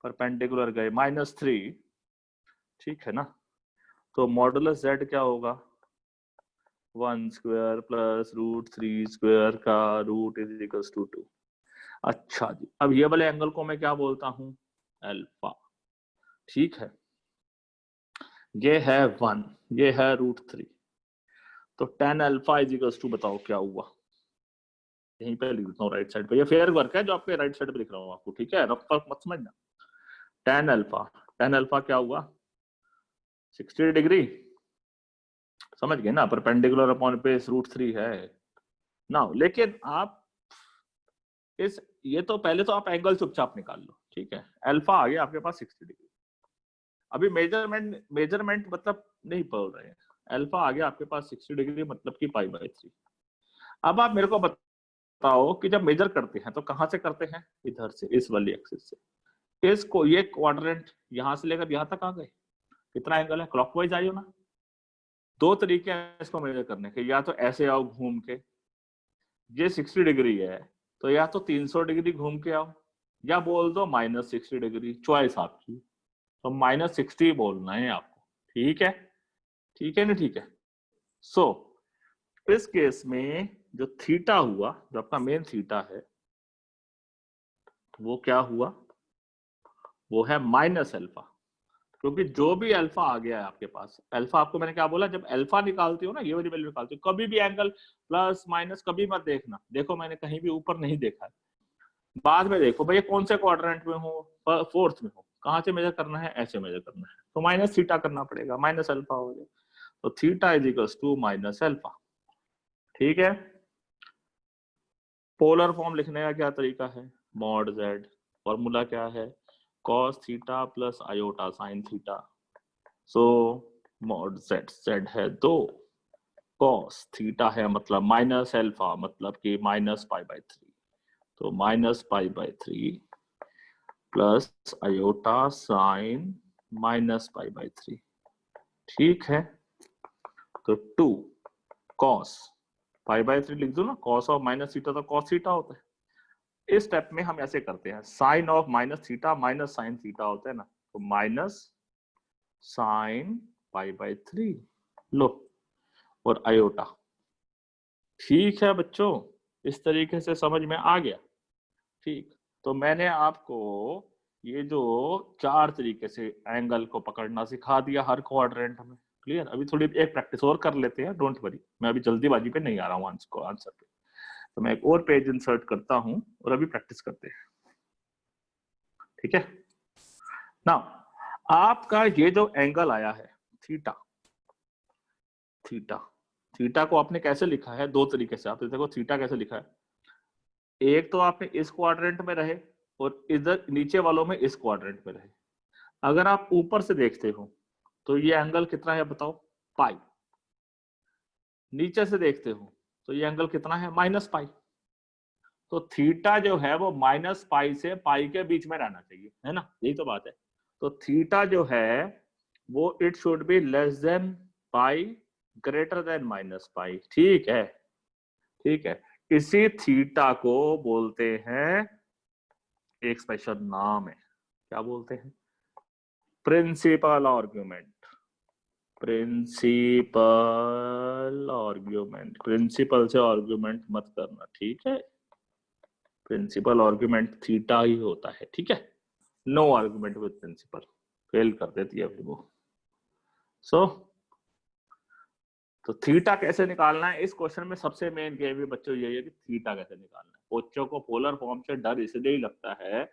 परपेंडिकुलर गए -3, ठीक है ना। तो मॉडुलस z क्या होगा? 1 स्क्वायर प्लस √3 स्क्वायर का रूट इज इक्वल्स टू 2। अच्छा जी, अब ये वाले एंगल को मैं क्या बोलता हूं? अल्फा, ठीक है। ये है 1, ये है √3, तो tan alpha is equals to, बताओ क्या हुआ? यहीं पे लिख देता हूँ राइट साइड पे, ये फेयर वर्क है जो आपके राइट साइड पे लिख रहा हूँ आपको, ठीक है, रफ वर्क मत समझना। tan अल्फा क्या हुआ? 60 डिग्री, समझ गए ना, परपेंडिकुलर अपॉन बेस √3 है ना। लेकिन आप इस, ये तो पहले तो आप एंगल चुपचाप निकाल लो, ठीक है। अल्फा आ गया आपके पास 60 डिग्री, अभी मेजरमेंट मतलब नहीं पढ़ रहे हैं। अल्फा आ गया आपके पास 60 डिग्री, मतलब कि π/3। अब आप मेरे को बताओ कि जब मेजर करते हैं तो कहां से करते हैं? इधर से, इस वाली एक्सिस से। इसको, ये क्वाड्रेंट यहां से लेकर यहां तक आ गए, कितना एंगल है? क्लॉकवाइज आइयो ना। दो तरीके हैं इसको मेजर करने के, या तो ऐसे आओ घूम के, ये 60 डिग्री है तो या तो 300 डिग्री घूम के आओ, या बोल दो -60 डिग्री, चॉइस आपकी। तो -60 बोलना है आपको, ठीक है? ठीक है ना, ठीक है। सो इस केस में जो थीटा हुआ, जो आपका मेन थीटा है, वो क्या हुआ? वो है -अल्फा, क्योंकि जो भी अल्फा आ गया है आपके पास, अल्फा आपको मैंने क्या बोला, जब अल्फा निकालते हो ना, ये वाली वैल्यू निकालते हो, कभी भी एंगल प्लस माइनस कभी मत देखना। देखो मैंने कहीं भी ऊपर नहीं देखा है, बाद में देखो भैया कौन से क्वाड्रेंट में हो, फोर्थ में हो, कहां से मेजर करना है? ऐसे मेजर करना है, तो माइनस थीटा करना पड़ेगा, -अल्फा हो जाए, तो theta is equals to -alpha, ठीक है। पोलर फॉर्म लिखने का क्या तरीका है? मॉड z, फॉर्मूला क्या है? cos theta plus iota sine theta, so mod z है 2, cos थीटा है मतलब -अल्फा, मतलब कि -π/3, तो -π/3 प्लस आयोटा साइन -π/3, ठीक है। तो 2 cos π/3 लिख दो ना, cos ऑफ माइनस थीटा तो cos थीटा होता है। इस स्टेप में हम ऐसे करते हैं, sine of minus theta minus sine theta होता है ना, तो माइनस साइन π/3 लो, और आयोटा, ठीक है बच्चों, इस तरीके से समझ में आ गया? ठीक, तो मैंने आपको ये जो 4 तरीके से एंगल को पकड़ना सिखा दिया हर क्वाड्रेंट में, क्लियर। अभी थोड़ी एक प्रैक्टिस और कर लेते हैं, डोंट वरी, मैं अभी जल्दीबाजी पे नहीं आ रहा हूँ आंसर पे, तो मैं एक और पेज इंसर्ट करता हूँ और अभी प्रैक्टिस करते हैं, ठीक है ना। आपका ये जो एंगल आया है थीटा, थीटा थीटा को आपने कैसे लिखा है? 2 तरीके से। आप देखो थीटा कैसे लिखा है, एक तो आपने इस क्वाड्रेंट में रहे और इधर नीचे वालों में इस क्वाड्रेंट में रहे। अगर आप ऊपर से देखते हो तो ये एंगल कितना है बताओ? पाई। नीचे से देखते हो तो ये एंगल कितना है? -पाई। तो थीटा जो है वो -पाई से पाई के बीच में रहना चाहिए, है ना, यही तो बात है। तो थीटा जो है वो it should be less than pi, greater than -पाई, ठीक है, ठीक है। इसी थीटा को बोलते हैं, एक स्पेशल नाम है, क्या बोलते हैं? Principal argument, principal argument, principal से आर्ग्यूमेंट मत करना, ठीक है। प्रिंसिपल आर्ग्यूमेंट थीटा ही होता है, ठीक है। No argument with principal, fail कर देती है फिर वो। सो तो थीटा कैसे निकालना है, इस क्वेश्चन में सबसे मेन गेम भी बच्चों यही है कि थीटा कैसे निकालना है। बच्चों को पोलर फॉर्म से डर इसलिए ही लगता है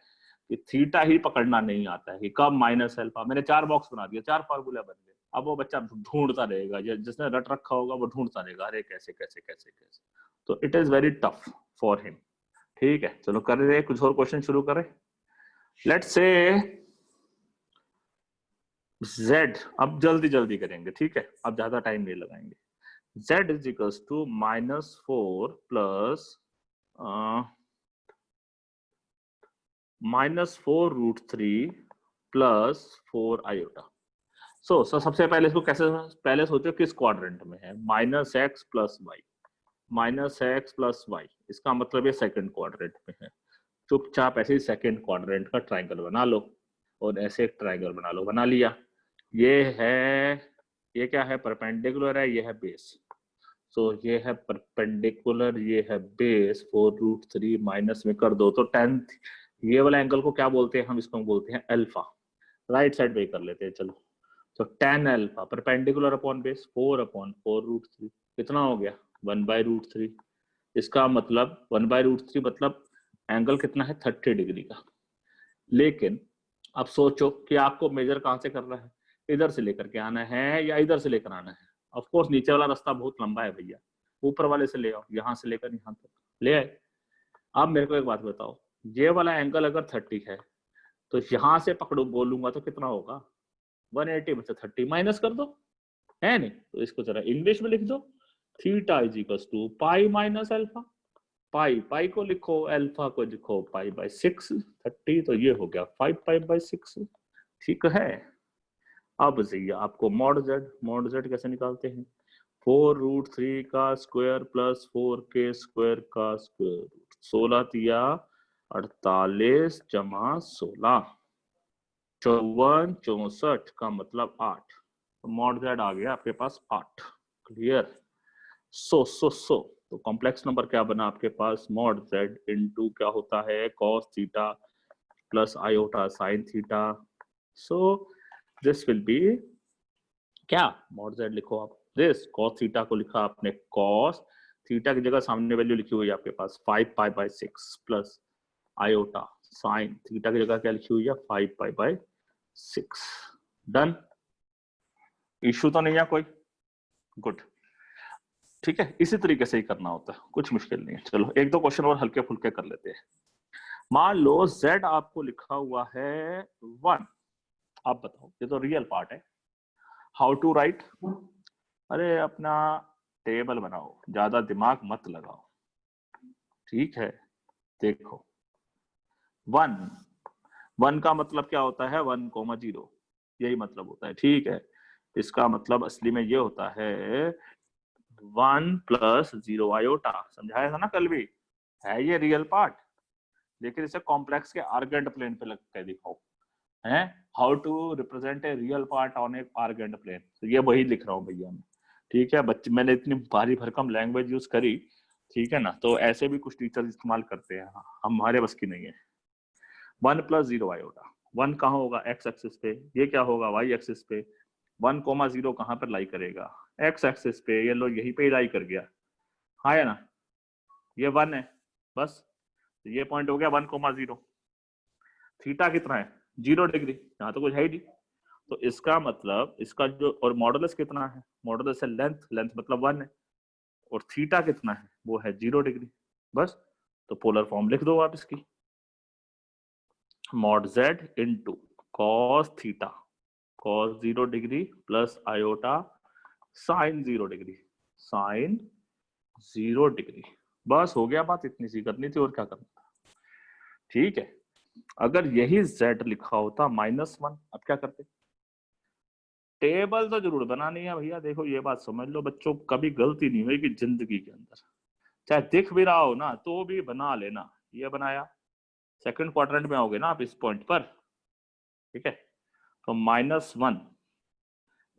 कि थीटा ही पकड़ना नहीं आता है कि कब माइनस अल्फा। मैंने 4 बॉक्स बना दिया, 4 फार्मूला बन गए। अब वो बच्चा ढूंढता रहेगा, जिसने रट रखा होगा वो ढूंढता रहेगा, अरे कैसे कैसे कैसे कैसे। तो it is very tough for him, ठीक है। चलो कर रहे, कुछ और क्वेश्चन शुरू करें। लेट्स से z, अब जल्दी जल्दी करेंगे, ठीक है, अब ज्यादा टाइम नहीं लगाएंगे। z is equals to -4 plus -4√3 plus 4 iota. So सबसे पहले इसको कैसे, पहले सोचो किस क्वाड्रेंट में है। -x plus y, -x plus y, इसका मतलब ये सेकंड क्वाड्रेंट में है। चुपचाप ऐसे ही सेकंड क्वाड्रेंट का ट्राइंगल बना लो और ऐसे एक ट्राइंगल बना लो। बना लिया। ये है, ये क्या है, परपेंडिकुलर है, ये है बेस। सो ये है परपेंडिकुलर, ये है बेस। 4√3 माइनस में कर दो तो 10, ये वाला एंगल को क्या बोलते हैं हम, इसको बोलते हैं अल्फा। राइट साइड पे कर लेते हैं, चलो। तो 10 अल्फा परपेंडिकुलर अपॉन बेस 4/4√3 कितना हो गया, 1/√3। इसका मतलब 1/√3 मतलब एंगल कितना है, 30 डिग्री का। लेकिन अब सोचो कि आपको मेजर कहां से करना है, इधर से लेकर के आना है या इधर से लेकर आना है। ऑफ कोर्स नीचे वाला रास्ता बहुत लंबा है भैया, ऊपर वाले से ले आओ, यहां से लेकर यहां तक ले आए। अब मेरे को एक बात बताओ, ये वाला एंगल अगर 30 है तो यहां से पकड़ो बोलूंगा तो कितना होगा, 180 में से 30 माइनस कर दो, है नहीं। तो इसको जरा इंग्लिश में लिख दो, theta is equals to pi minus alpha. Pi, pi को लिखो, अल्फा को लिखो पाई/6। 30 तो ये हो गया 5 पाई/6, ठीक है। अब चाहिए आपको मॉड जेड। मॉड जेड कैसे निकालते हैं, 4√3 का स्क्वायर प्लस 4 के स्क्वायर का स्क्वायर रूट। 16 तिया 48 जमा 16, 54 64 का मतलब 8। तो मॉड जेड आ गया आपके पास 8। क्लियर। सो तो कॉम्प्लेक्स नंबर क्या बना आपके पास, मॉड जेड इनटू क्या होता है, cos theta plus iota sine theta. So this will B क्या, मॉड जेड लिखो आप, दिस कॉस थीटा को लिखा आपने कॉस थीटा की जगह सामने वैल्यू लिखी हुई है आपके पास 5 पाई/6 प्लस आयोटा साइन थीटा की जगह क्या लिखी हुई है, 5 पाई/6। डन, इश्यू तो नहीं है कोई, गुड, ठीक है। इसी तरीके से ही करना होता है, कुछ मुश्किल नहीं है। चलो एक दो क्वेश्चन और हल्के फुल्के कर लेते हैं। मान लो z आपको लिखा हुआ है 1, आप बताओ, ये तो रियल पार्ट है, हाउ टू राइट। अरे अपना टेबल बनाओ, ज्यादा दिमाग मत लगाओ, ठीक है। देखो 1 का मतलब क्या होता है, 1,0, यही मतलब होता है, ठीक है। इसका मतलब असली में ये होता है 1 + 0 आयोटा, समझाया था ना कल भी, है ये रियल पार्ट। लेकिन इसे कॉम्प्लेक्स के आर्गेंट प्लेन पे लग के दिखाओ, है how to represent a real part on a Argand plane. तो ये वही लिख रहा हूँ भैया मैं, ठीक है। बच्चे मैंने इतनी भारी भरकम लैंग्वेज यूज करी, ठीक है ना। तो ऐसे भी कुछ टीचर इस्तेमाल करते हैं, हमारे बस की नहीं है। 1 + 0 आयोटा, 1 कहाँ होगा, एक्स एक्सिस पे, ये क्या होगा, वाई एक्सिस पे। 1,0 कहाँ पर लाई करेगा, एक्स एक्सिस पे, ये लो यहीं पे ही लाई कर गया, हाँ है ना। ये 1 है बस, तो ये पॉइंट हो गया 1,0। थीटा कितना है, 0 डिग्री, यहाँ तो कुछ है ही नहीं। तो इसका मतलब इसका जो, और मॉडुलस कितना है, मॉडुलस है लेंथ, लेंथ मतलब 1 है, और थीटा कितना है, वो है 0 डिग्री। बस, तो पोलर फॉर्म लिख दो आप इसकी, mod Z into cos theta, cos 0 degree plus iota sine 0 degree, sine 0 degree. बस हो गया बात, इतनी सी करनी थी और क्या करना था, ठीक है। अगर यही z लिखा होता -1, अब क्या करते, टेबल तो जरूर बनानी है भैया। देखो ये बात समझ लो बच्चों, कभी गलती नहीं हुई कि जिंदगी के अंदर, चाहे दिख भी रहा हो ना तो भी बना लेना। ये बनाया, सेकंड क्वाड्रेंट में आओगे ना आप इस पॉइंट पर, ठीक है। तो -1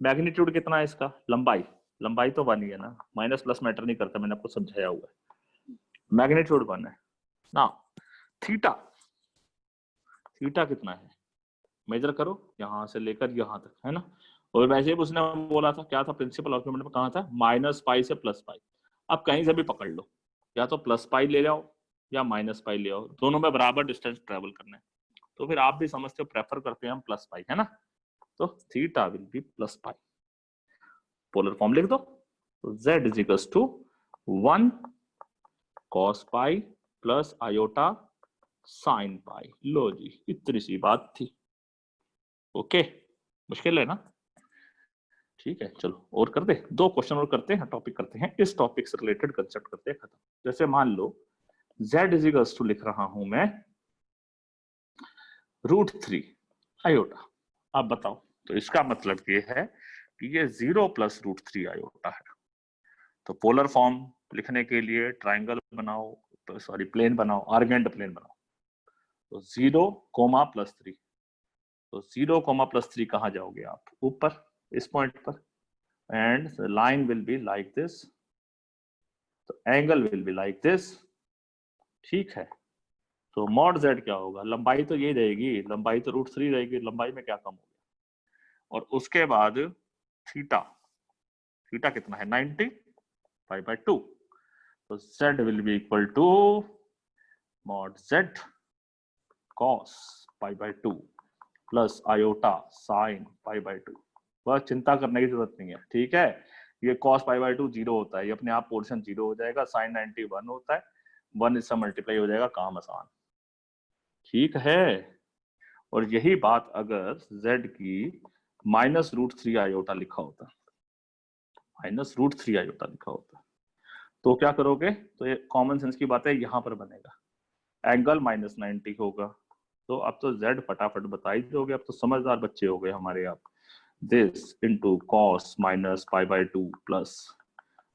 मैग्नीट्यूड कितना है इसका, लंबाई, लंबाई तो 1 ही है ना, माइनस प्लस मैटर नहीं करता, मैंने आपको समझाया हुआ है, मैग्नीट्यूड 1 है ना। थीटा, थीटा कितना है, मेजर करो यहां से लेकर यहां तक, है ना। और वैसे ही उसने बोला था, क्या था प्रिंसिपल आर्गुमेंट में, कहा था माइनस पाई से प्लस पाई। अब कहीं से भी पकड़ लो, या तो प्लस पाई ले जाओ या माइनस पाई ले आओ, दोनों में बराबर डिस्टेंस ट्रेवल करना है। तो फिर आप भी समझते हो, प्रेफर करते हैं हम प्लस पाई, है ना। तो theta will be plus pi. Polar form लिख दो, तो z is equals to 1 cos pi plus iota sine pi. लो जी, इतनी सी बात थी। ओके, मुश्किल है ना, ठीक है। चलो और कर दे, 2 क्वेश्चन और करते हैं, टॉपिक करते हैं, इस टॉपिक से रिलेटेड कंसेप्ट करते हैं, खत्म। जैसे मान लो z इज इक्वल्स टू लिख रहा हूं मैं √3 आयोटा। अब बताओ, तो इसका मतलब ये है कि ये 0 प्लस √3 आयोटा है। तो पोलर फॉर्म लिखने के लिए ट्राइंगल बनाओ, सॉरी प्लेन बनाओ, आर्गेंट प्लेन बनाओ। तो 0 कोमा प्लस 3, तो 0 कोमा प्लस 3 कहाँ जाओगे आप, ऊपर इस पॉइंट पर, and line will be like this, तो angle will be like this, ठीक है। तो मॉड z क्या होगा, लंबाई तो ये रहेगी, लंबाई तो √3 रहेगी, लंबाई में क्या कम हो गया। और उसके बाद थीटा, थीटा कितना है 90 π/2, तो z will be equal to mod z cos π/2 plus iota sine π/2। बस चिंता करने की जरूरत नहीं है, ठीक है। ये cos π/2 0 होता है, ये अपने आप पोर्शन 0 हो जाएगा, साइन 90 1 होता है, 1 इससे मल्टीप्लाई हो जाएगा, काम आसान, ठीक है। और यही बात अगर z की माइनस √3 आयोटा लिखा होता, माइनस √3 आयोटा लिखा होता, तो क्या करोगे, तो ये कॉमन सेंस की बात है, यहां पर बनेगा एंगल माइनस 90 होगा। तो अब तो z फटाफट बता ही दोगे, अब तो समझदार बच्चे हो गए हमारे आप। This into cos minus π/2 plus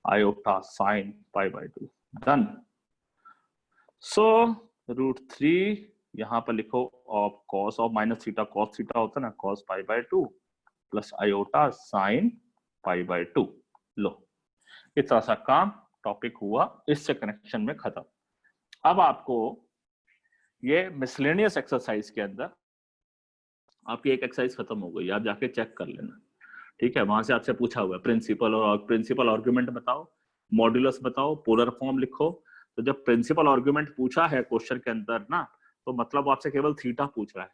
iota sine π/2, done. So √3 यहां पर लिखो, of cos of minus theta, cos theta होता है ना, कॉस π/2 प्लस आयोटा साइन π/2। लो, इतना सा काम, टॉपिक हुआ इससे कनेक्शन में खत्म। अब आपको ये मिसलेनियस एक्सरसाइज के अंदर आपकी एक एक्सरसाइज खत्म हो गई, आप जाके चेक कर लेना, ठीक है। वहां से आपसे पूछा हुआ है प्रिंसिपल आर्गुमेंट बताओ, मॉड्यूलस बताओ, पोलर फॉर्म लिखो। तो जब प्रिंसिपल आर्गुमेंट पूछा है क्वेश्चन के अंदर ना, तो मतलब आपसे केवल थीटा पूछ रहा है,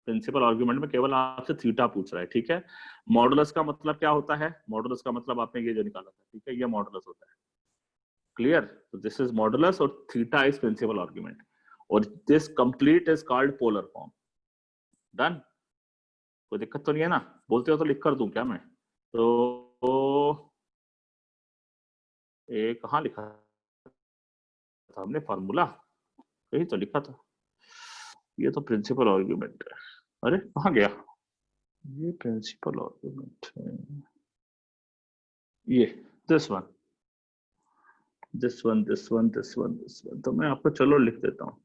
प्रिंसिपल आर्गुमेंट में केवल आपसे थीटा पूछ रहा है, ठीक है। मॉडुलस का मतलब क्या होता है, मॉडुलस का मतलब आपने ये जो निकाला था, ठीक है, ये मॉडुलस होता है, क्लियर। तो दिस इज मॉडुलस और थीटा इज प्रिंसिपल आर्गुमेंट, और this complete is called polar form, done. कोई दिक्कत तो नहीं है ना, बोलते हो तो लिख कर दूं क्या मैं, तो ये कहाँ लिखा था हमने, फार्मूला यही तो लिखा था, ये तो प्रिंसिपल आर्गुमेंट है, अरे कहाँ गया, ये प्रिंसिपल आर्गुमेंट है, ये this one this one this one this one this one, तो मैं आपको चलो लिख देता हूँ,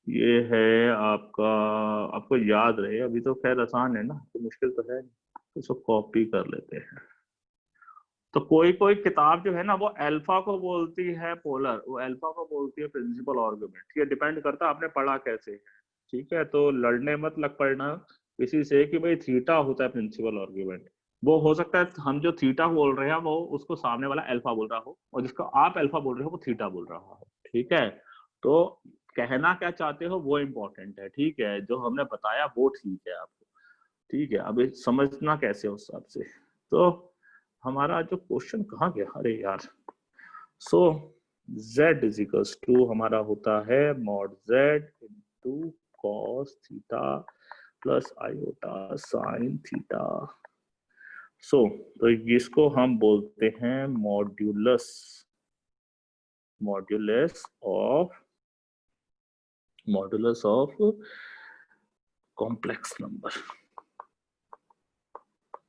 ये है आपका, आपको याद रहे, अभी तो खैर आसान है ना, तो मुश्किल तो है, इसको कॉपी कर लेते हैं। तो कोई कोई किताब जो है ना, वो अल्फा को बोलती है पोलर, वो अल्फा को बोलती है प्रिंसिपल आर्गुमेंट, ये डिपेंड करता है आपने पढ़ा कैसे है, ठीक है। तो लड़ने मत लग पड़ना किसी से कि भाई थीटा होता है प्रिंसिपल आर्गुमेंट, वो हो सकता है हम जो थीटा बोल रहे हैं वो उसको सामने वाला अल्फा बोल रहा हो, और जिसको आप अल्फा बोल रहे हो वो थीटा बोल रहा हो, ठीक है। तो कहना क्या चाहते हो वो इम्पोर्टेंट है, ठीक है, जो हमने बताया वो ठीक है आपको, ठीक है। अब समझना कैसे उस हिसाब से। तो हमारा जो क्वेश्चन कहाँ गया, अरे यार, so z is equals to हमारा होता है mod z into cos theta plus iota sine theta. So तो इसको हम बोलते हैं modulus, modulus of complex number,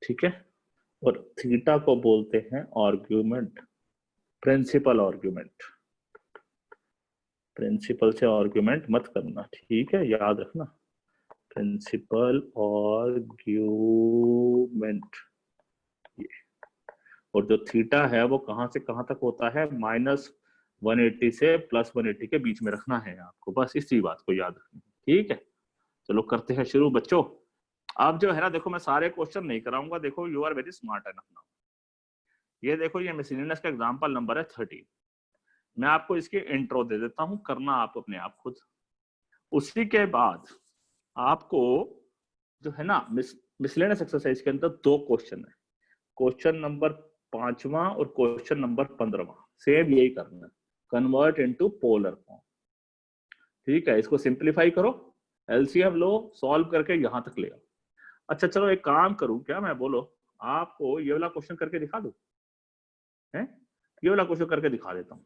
ठीक है। और थीटा को बोलते हैं आर्ग्यूमेंट, प्रिंसिपल आर्ग्यूमेंट, प्रिंसिपल से आर्ग्यूमेंट मत करना, ठीक है, याद रखना, प्रिंसिपल आर्ग्यूमेंट, और जो थीटा है वो कहां से कहां तक होता है, -180 से +180 के बीच में रखना है आपको, बस इसी बात को याद रखना। ठीक है, चलो करते हैं शुरू बच्चों। अब जो है ना देखो, मैं सारे क्वेश्चन नहीं कराऊंगा, देखो you are very smart enough now. ये देखो, ये मिसलेनियस का एग्जांपल नंबर है 30। मैं आपको इसकी इंट्रो दे देता हूं, करना आप अपने आप खुद। उसी के बाद आपको जो है ना मिसलेनियस एक्सरसाइज के अंदर 2 क्वेश्चन है, क्वेश्चन नंबर 5वां और क्वेश्चन नंबर 15वां, सेम यही करना है, कन्वर्ट इनटू पोलर फॉर्म। ठीक है, इसको सिंप्लीफाई करो, एलसीएम लो, सॉल्व करके यहां तक ले आओ। अच्छा चलो एक काम करूं क्या मैं, बोलो आपको ये वाला क्वेश्चन करके दिखा दूं, है ये वाला क्वेश्चन करके दिखा देता हूं,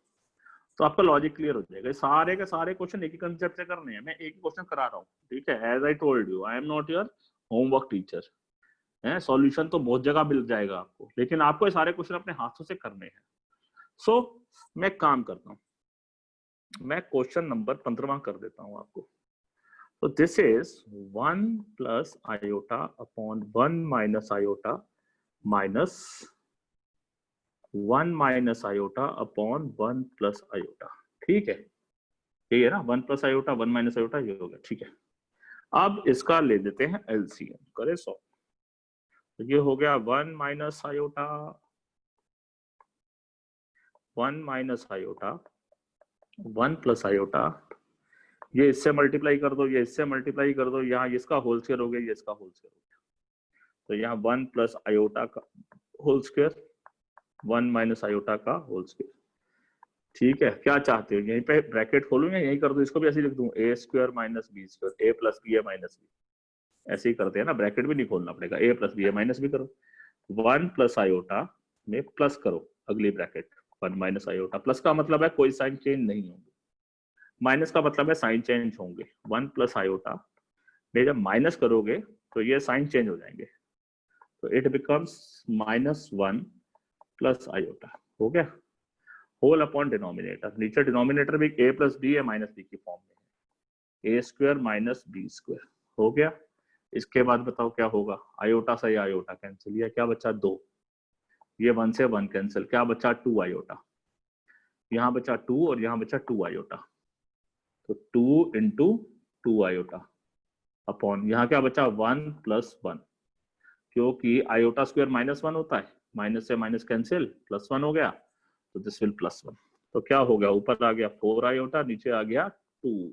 तो आपका लॉजिक क्लियर हो जाएगा। सारे के सारे क्वेश्चन एक ही कंसेप्ट से करने हैं, मैं एक ही क्वेश्चन करा रहा हूँ। ठीक है, as I told you, I am not your homework teacher है। सॉल्यूशन तो बहुत जगह मिल जाएगा आपको, लेकिन आपको ये सारे क्वेश्चन अपने हाथों से करने हैं। सो मैं काम करता हूँ, मैं क्वेश्चन नंबर 15वां कर देता हूँ आपको। तो this is 1 + iota upon 1 - iota minus 1 - iota upon 1 + iota। ठीक है, यही है ना, 1 + iota 1 - iota, ये हो गया। ठीक है, अब इसका ले देते हैं एलसीएम, करे 100। तो ये हो गया 1 - iota 1 - iota 1 + iota, ये इससे मल्टीप्लाई कर दो, ये इससे मल्टीप्लाई कर दो, यहाँ इसका होल स्क्वायर हो गया, ये इसका होल स्क्वायर हो गया। तो यहाँ 1 + iota का होल स्क्वायर 1 - iota का होल स्क्वायर। ठीक है, क्या चाहते हो, यहीं पे ब्रैकेट खोलूं या यहीं कर दूं, इसको भी ऐसे लिख दूं, a² - b², a + b - b, ऐसे ही करते हैं ना, ब्रैकेट भी नहीं खोलना पड़ेगा, a + b - b करो, 1 + iota में प्लस करो अगली ब्रैकेट, 1 - iota। प्लस का मतलब है कोई साइन चेंज नहीं होंगे, माइनस का मतलब है साइन चेंज होंगे। 1 + iota में जब माइनस करोगे तो ये साइन चेंज हो जाएंगे, तो इट बिकम्स -1 + iota, हो गया। होल अपॉन डिनोमिनेटर, नीचे डिनोमिनेटर भी a + b या -b की फॉर्म में है, a² - b², हो गया। इसके बाद बताओ क्या होगा, आयोटा से आयोटा कैंसिल, या क्या बचा 2, ये 1 से 1 कैंसिल, क्या बचा 2 iota, यहाँ बचा 2 और यहाँ बचा 2 iota, तो 2 × 2 iota अपॉन यहाँ क्या बचा 1 + 1, क्योंकि iota स्क्वायर -1 होता है, माइनस से माइनस कैंसिल, +1 हो गया, तो दिस विल +1। तो क्या हो गया, ऊपर आ गया 4 iota, नीचे आ गया 2,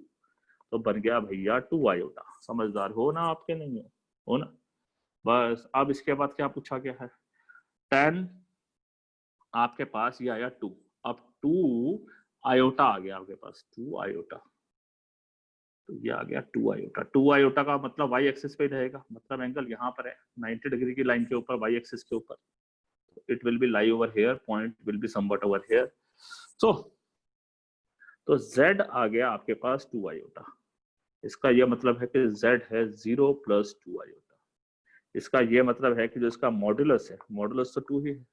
तो बन गया भैया 2 iota। समझदार हो ना आपके, नहीं हो ना। बस अब इसके बाद क्या पूछा गया है, 10 आपके पास ये आया 2, अब 2 iota आ गया आपके पास, 2 iota, तो ये आ गया 2 iota। 2 iota का मतलब वाई एक्सिस पे रहेगा, मतलब एंगल यहाँ पर है 90 डिग्री की लाइन के ऊपर, वाई एक्सिस के ऊपर, it will be lie over here, point will be somewhat over here. So तो z आ गया आपके पास 2 iota, इसका ये मतलब है कि z है 0 + 2 iota, इसका ये मतलब है कि जो इसका मॉडुलस है, मॉडुलस तो 2 ही है।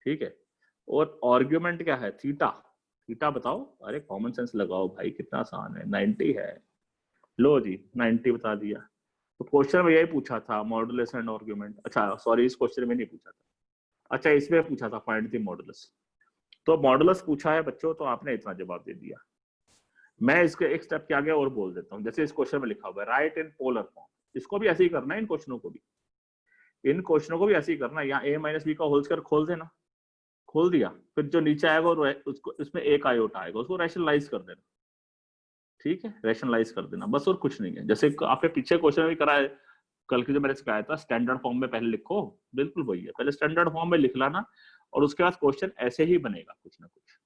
ठीक है, और आर्गुमेंट क्या है, थीटा, थीटा बताओ, अरे कॉमन सेंस लगाओ भाई, कितना आसान है, 90 है, लो जी 90 बता दिया। तो क्वेश्चन में यही पूछा था, मॉडुलस एंड आर्गुमेंट, अच्छा सॉरी इस क्वेश्चन में नहीं पूछा था, अच्छा इसमें पूछा था फाइंड द मॉडुलस। तो मॉडुलस पूछा है बच्चों, तो आपने इतना जवाब दे दिया। मैं इसके एक स्टेप के आगे और बोल देता हूँ, जैसे इस क्वेश्चन में लिखा हुआ है राइट इन पोलर फॉर्म, इसको भी ऐसे ही करना है, इन क्वेश्चनों को भी, इन क्वेश्चनों को भी ऐसे ही करना है। यहाँ a - b का होल स्क्वायर खोल देना, खोल दिया, फिर जो नीचे आएगा उसको, इसमें एक आयोटा आएगा, उसको रैशनलाइज कर देना। ठीक है, रैशनलाइज कर देना बस, और कुछ नहीं है। जैसे आपके पीछे क्वेश्चन में भी कराया, कल के जो मैंने सिखाया था, स्टैंडर्ड फॉर्म में पहले लिखो, बिल्कुल वही है, पहले स्टैंडर्ड फॉर्म में लिख लाना, और उसके बाद क्वेश्चन ऐसे ही बनेगा कुछ ना कुछ।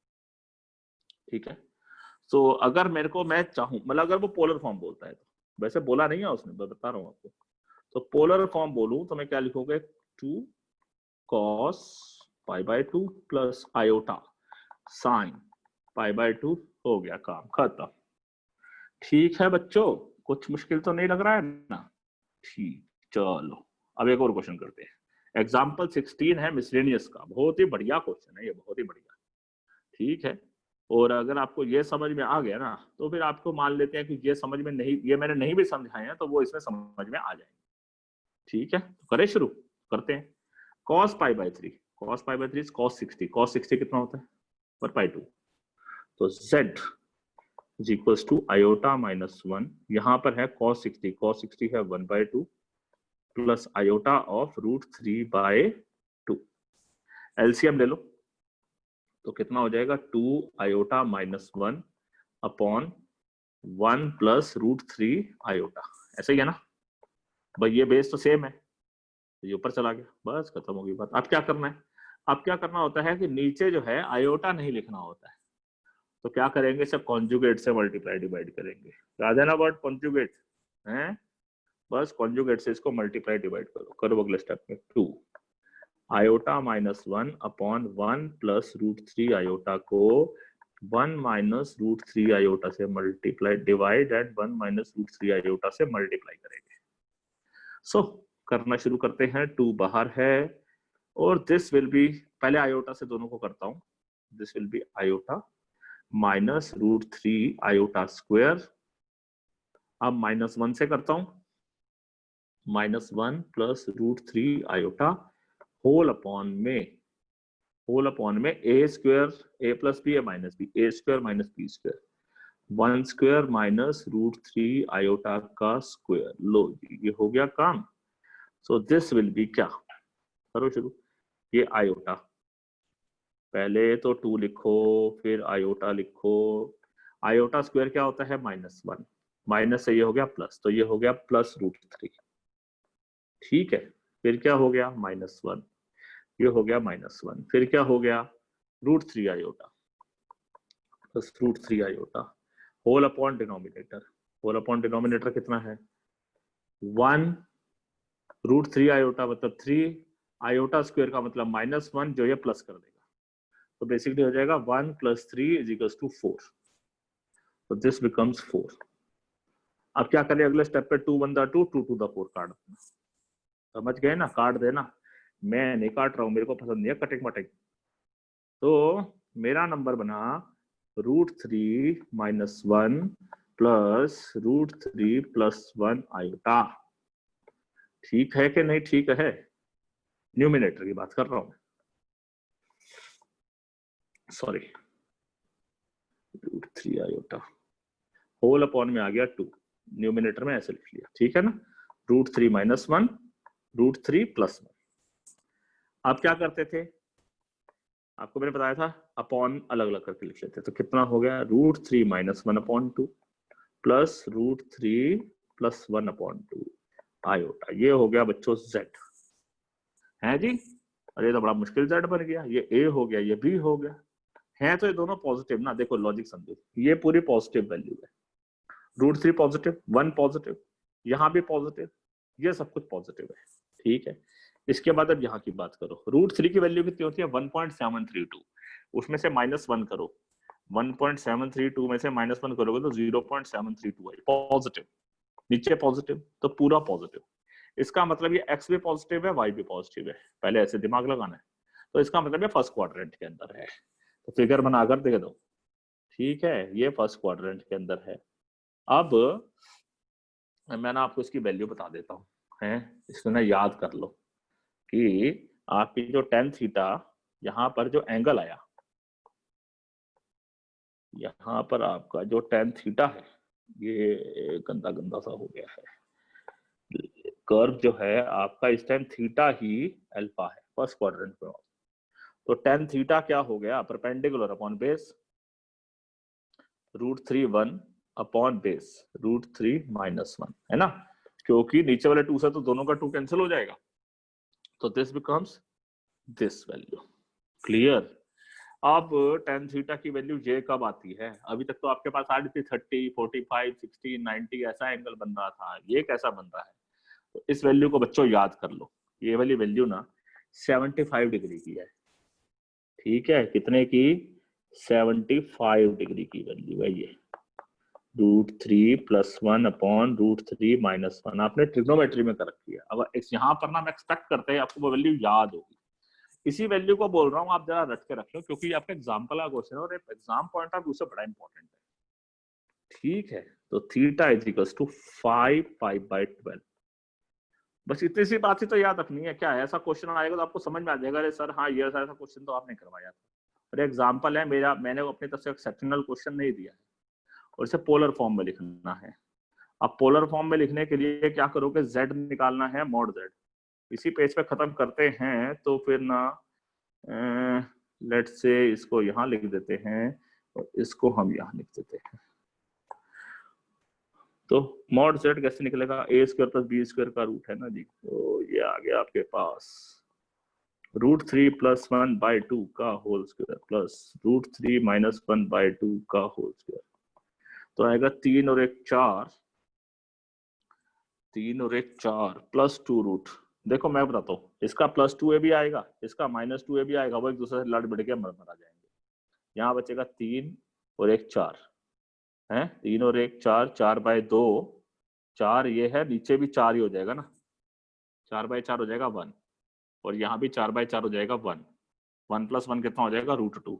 ठीक है, तो अगर मेरे को, मैं चाहूं, मतलब अगर वो पोलर फॉर्म बोलता है, तो वैसे बोला नहीं है उसने, मैं बता रहा हूँ आपको, तो पोलर फॉर्म बोलूं तो मैं क्या लिखोगे, 2 cos π/2 प्लस आयोटा साइन π/2, हो गया काम खत्म। ठीक है बच्चों, कुछ मुश्किल तो नहीं लग रहा है ना, ठीक, चलो अब एक और क्वेश्चन करते हैं। एग्जाम्पल 16 है मिसलेनियस का, बहुत ही बढ़िया क्वेश्चन है ये, बहुत ही बढ़िया। ठीक है, और अगर आपको ये समझ में आ गया ना, तो फिर आपको मान लेते हैं कि ये समझ में नहीं, ये मैंने नहीं भी समझाए हैं, तो वो इसमें समझ में आ जाएंगे। ठीक है, तो करें शुरू, करते हैं। cos π/3, cos pi by 3 is cos 60. Cos 60 कितना होता है? 1/2. तो z is equals to iota minus 1. यहाँ पर है cos 60. Cos 60 है 1/2 प्लस iota of √3/2. LCM ले लो तो कितना हो जाएगा? 2 iota minus 1 upon 1 plus √3 iota. ऐसा ही है ना भाई? ये बेस तो सेम है, ये ऊपर चला गया, बस खत्म हो गई बात. अब क्या करना है? अब क्या करना होता है कि नीचे जो है आयोटा नहीं लिखना होता है, तो क्या करेंगे? सब कॉन्जुगेट से मल्टीप्लाई डिवाइड करेंगे. याद है ना वर्ड कॉन्जुगेट है? बस कॉन्जुगेट से इसको मल्टीप्लाई डिवाइड करो. करो अगले स्टेप में. 2 iota minus 1 upon 1 plus √3 iota को 1 माइनस √3 आयोटा से multiply divide and 1 minus √3 iota से मल्टीप्लाई करेंगे. सो करना शुरू करते हैं. 2 बाहर है और दिस विल बी, पहले आयोटा से दोनों को करता हूं. This will be iota minus √3 iota square. अब -1 से करता हूं. -1 प्लस √3 आयोटा होल अपॉन में a square, a plus b, a minus b, a square minus b square, 1 square minus √3 iota का स्क्वायर. लो जी, ये हो गया काम. सो दिस विल बी क्या? करो शुरू. ये आयोटा, पहले तो 2 लिखो, फिर आयोटा लिखो. आयोटा स्क्वायर क्या होता है? -1. माइनस से ये हो गया प्लस, तो ये हो गया प्लस √3. ठीक है. फिर क्या हो गया? -1. ये हो गया -1. फिर क्या हो गया? √3 iota plus √3 iota whole upon denominator. Whole upon denominator कितना है? 1 √3 आयोटा मतलब 3 आयोटा स्क्वायर का मतलब -1 जो ये प्लस कर देगा. तो बेसिकली हो जाएगा 1 + 3 = 4. तो दिस बिकम्स 4. अब क्या करें अगले स्टेप पे? 2 × 2 2 × 4 काट देना. समझ गए ना? काट देना. मैं नहीं काट रहा हूं, मेरे को पसंद नहीं है कटिंग मटिंग. तो मेरा नंबर बना √3 - 1 प्लस √3 + 1 आयोटा. ठीक है कि नहीं? ठीक है. न्यूमिनेटर की बात कर रहा हूं, सॉरी. √3 आयोटा होल अपॉन में आ गया 2. न्यूमिनेटर में ऐसे लिख लिया. ठीक है ना? √3 - 1 √3 + 1. आप क्या करते थे? आपको मैंने बताया था अपॉन अलग अलग करके लिख लेते. तो कितना हो गया? √3 - 1/2 प्लस √3 + 1/2 आयोटा. ये हो गया बच्चों z. है जी? अरे तो बड़ा मुश्किल z बन गया. ये a हो गया, ये b हो गया. है तो ये दोनों पॉजिटिव ना. देखो लॉजिक समझो, ये पूरी पॉजिटिव वैल्यू है. √3 पॉजिटिव, 1 पॉजिटिव, यहाँ भी पॉजिटिव, ये सब कुछ पॉजिटिव है. ठीक है. इसके बाद अब यहाँ की बात करो. √3 की वैल्यू कितनी होती है? 1.732. उसमें से -1 करो. 1.732 में से -1 करोगे तो 0.732 आई. पॉजिटिव, नीचे पॉजिटिव, तो पूरा पॉजिटिव. इसका मतलब ये x भी पॉजिटिव है, y भी पॉजिटिव है. पहले ऐसे दिमाग लगाना है. तो इसका मतलब ये फर्स्ट क्वाड्रेंट के अंदर है. तो फिगर बनाकर दे दो. ठीक है, ये फर्स्ट क्वाड्रेंट के अंदर है. अब मैं ना आपको इसकी वैल्यू बता देता हूँ. है, इसको ना याद कर लो कि आपकी जो tan थीटा, यहाँ पर जो एंगल आया, यहाँ पर आपका जो tan थीटा है, ये गंदा गंदा सा हो गया है. कर्व जो है आपका इस टाइम थीटा ही अल्फा है फर्स्ट क्वाड्रेंट में. तो tan थीटा क्या हो गया? Perpendicular upon base √3 1 upon base √3 - 1, है ना? क्योंकि नीचे वाले 2 से तो दोनों का 2 कैंसिल हो जाएगा. तो this becomes this value. Clear? अब tan थीटा की वैल्यू ये कब आती है? अभी तक तो आपके पास आ रही थी 30, 45, 60, 90 ऐसा एंगल बन रहा था. ये कैसा बन रहा है? तो इस वैल्यू को बच्चों याद कर लो. ये वाली वैल्यू ना 75 डिग्री की है. ठीक है, कितने की? 75 डिग्री की वैल्यू है ये. √3 + 1 अपॉन √3 - 1 आपने ट्रिग्नोमेट्री में कर रखी है. अब यहाँ पर ना हम एक्सपेक्ट करते हैं आपको वो वैल्यू याद होगी. इसी वैल्यू को बोल रहा हूँ, आप जरा रट के रख लो, क्योंकि आपका एग्जाम्पल का क्वेश्चन है और एग्जाम पॉइंट ऑफ व्यू से बड़ा इंपॉर्टेंट है. ठीक है. तो थीटा = 5 π/12. बस इतनी सी बात ही तो याद रखनी है। क्या है, ऐसा क्वेश्चन आएगा तो आपको समझ में आ जाएगा, अरे सर हाँ ये ऐसा क्वेश्चन तो आपने करवाया था। और एग्जाम्पल है मेरा, मैंने अपनी तरफ से एक्सेप्शनल क्वेश्चन नहीं दिया है और इसे पोलर फॉर्म में लिखना है। अब पोलर फॉर्म में लिखने के लिए क्या करोगे, z निकालना है, मॉड z। इसी पेज पे खत्म करते हैं तो फिर ना लेट्स से इसको यहाँ लिख देते हैं और इसको हम यहाँ लिख देते हैं। तो मॉड z कैसे निकलेगा, a square plus B square का रूट है ना जी, तो ये आ गया आपके पास √3 + 1/2 का होल स्क्वायर प्लस √3 - 1/2 का होल स्क्वायर। तो आएगा 3 और 1 4, 3 और 1 4 प्लस 2 रूट। देखो मैं बताता हूँ, इसका +2a भी आएगा, इसका -2a भी आएगा, वो एक दूसरे से लड़ भिड़ के मर आ जाएंगे। यहाँ बचेगा 3 और 1 4 है, 3 और 1 4, 4/2 4, ये है नीचे भी 4 ही हो जाएगा ना, 4/4 हो जाएगा 1, और यहाँ भी 4/4 हो जाएगा 1, 1 + 1 कितना हो जाएगा √2।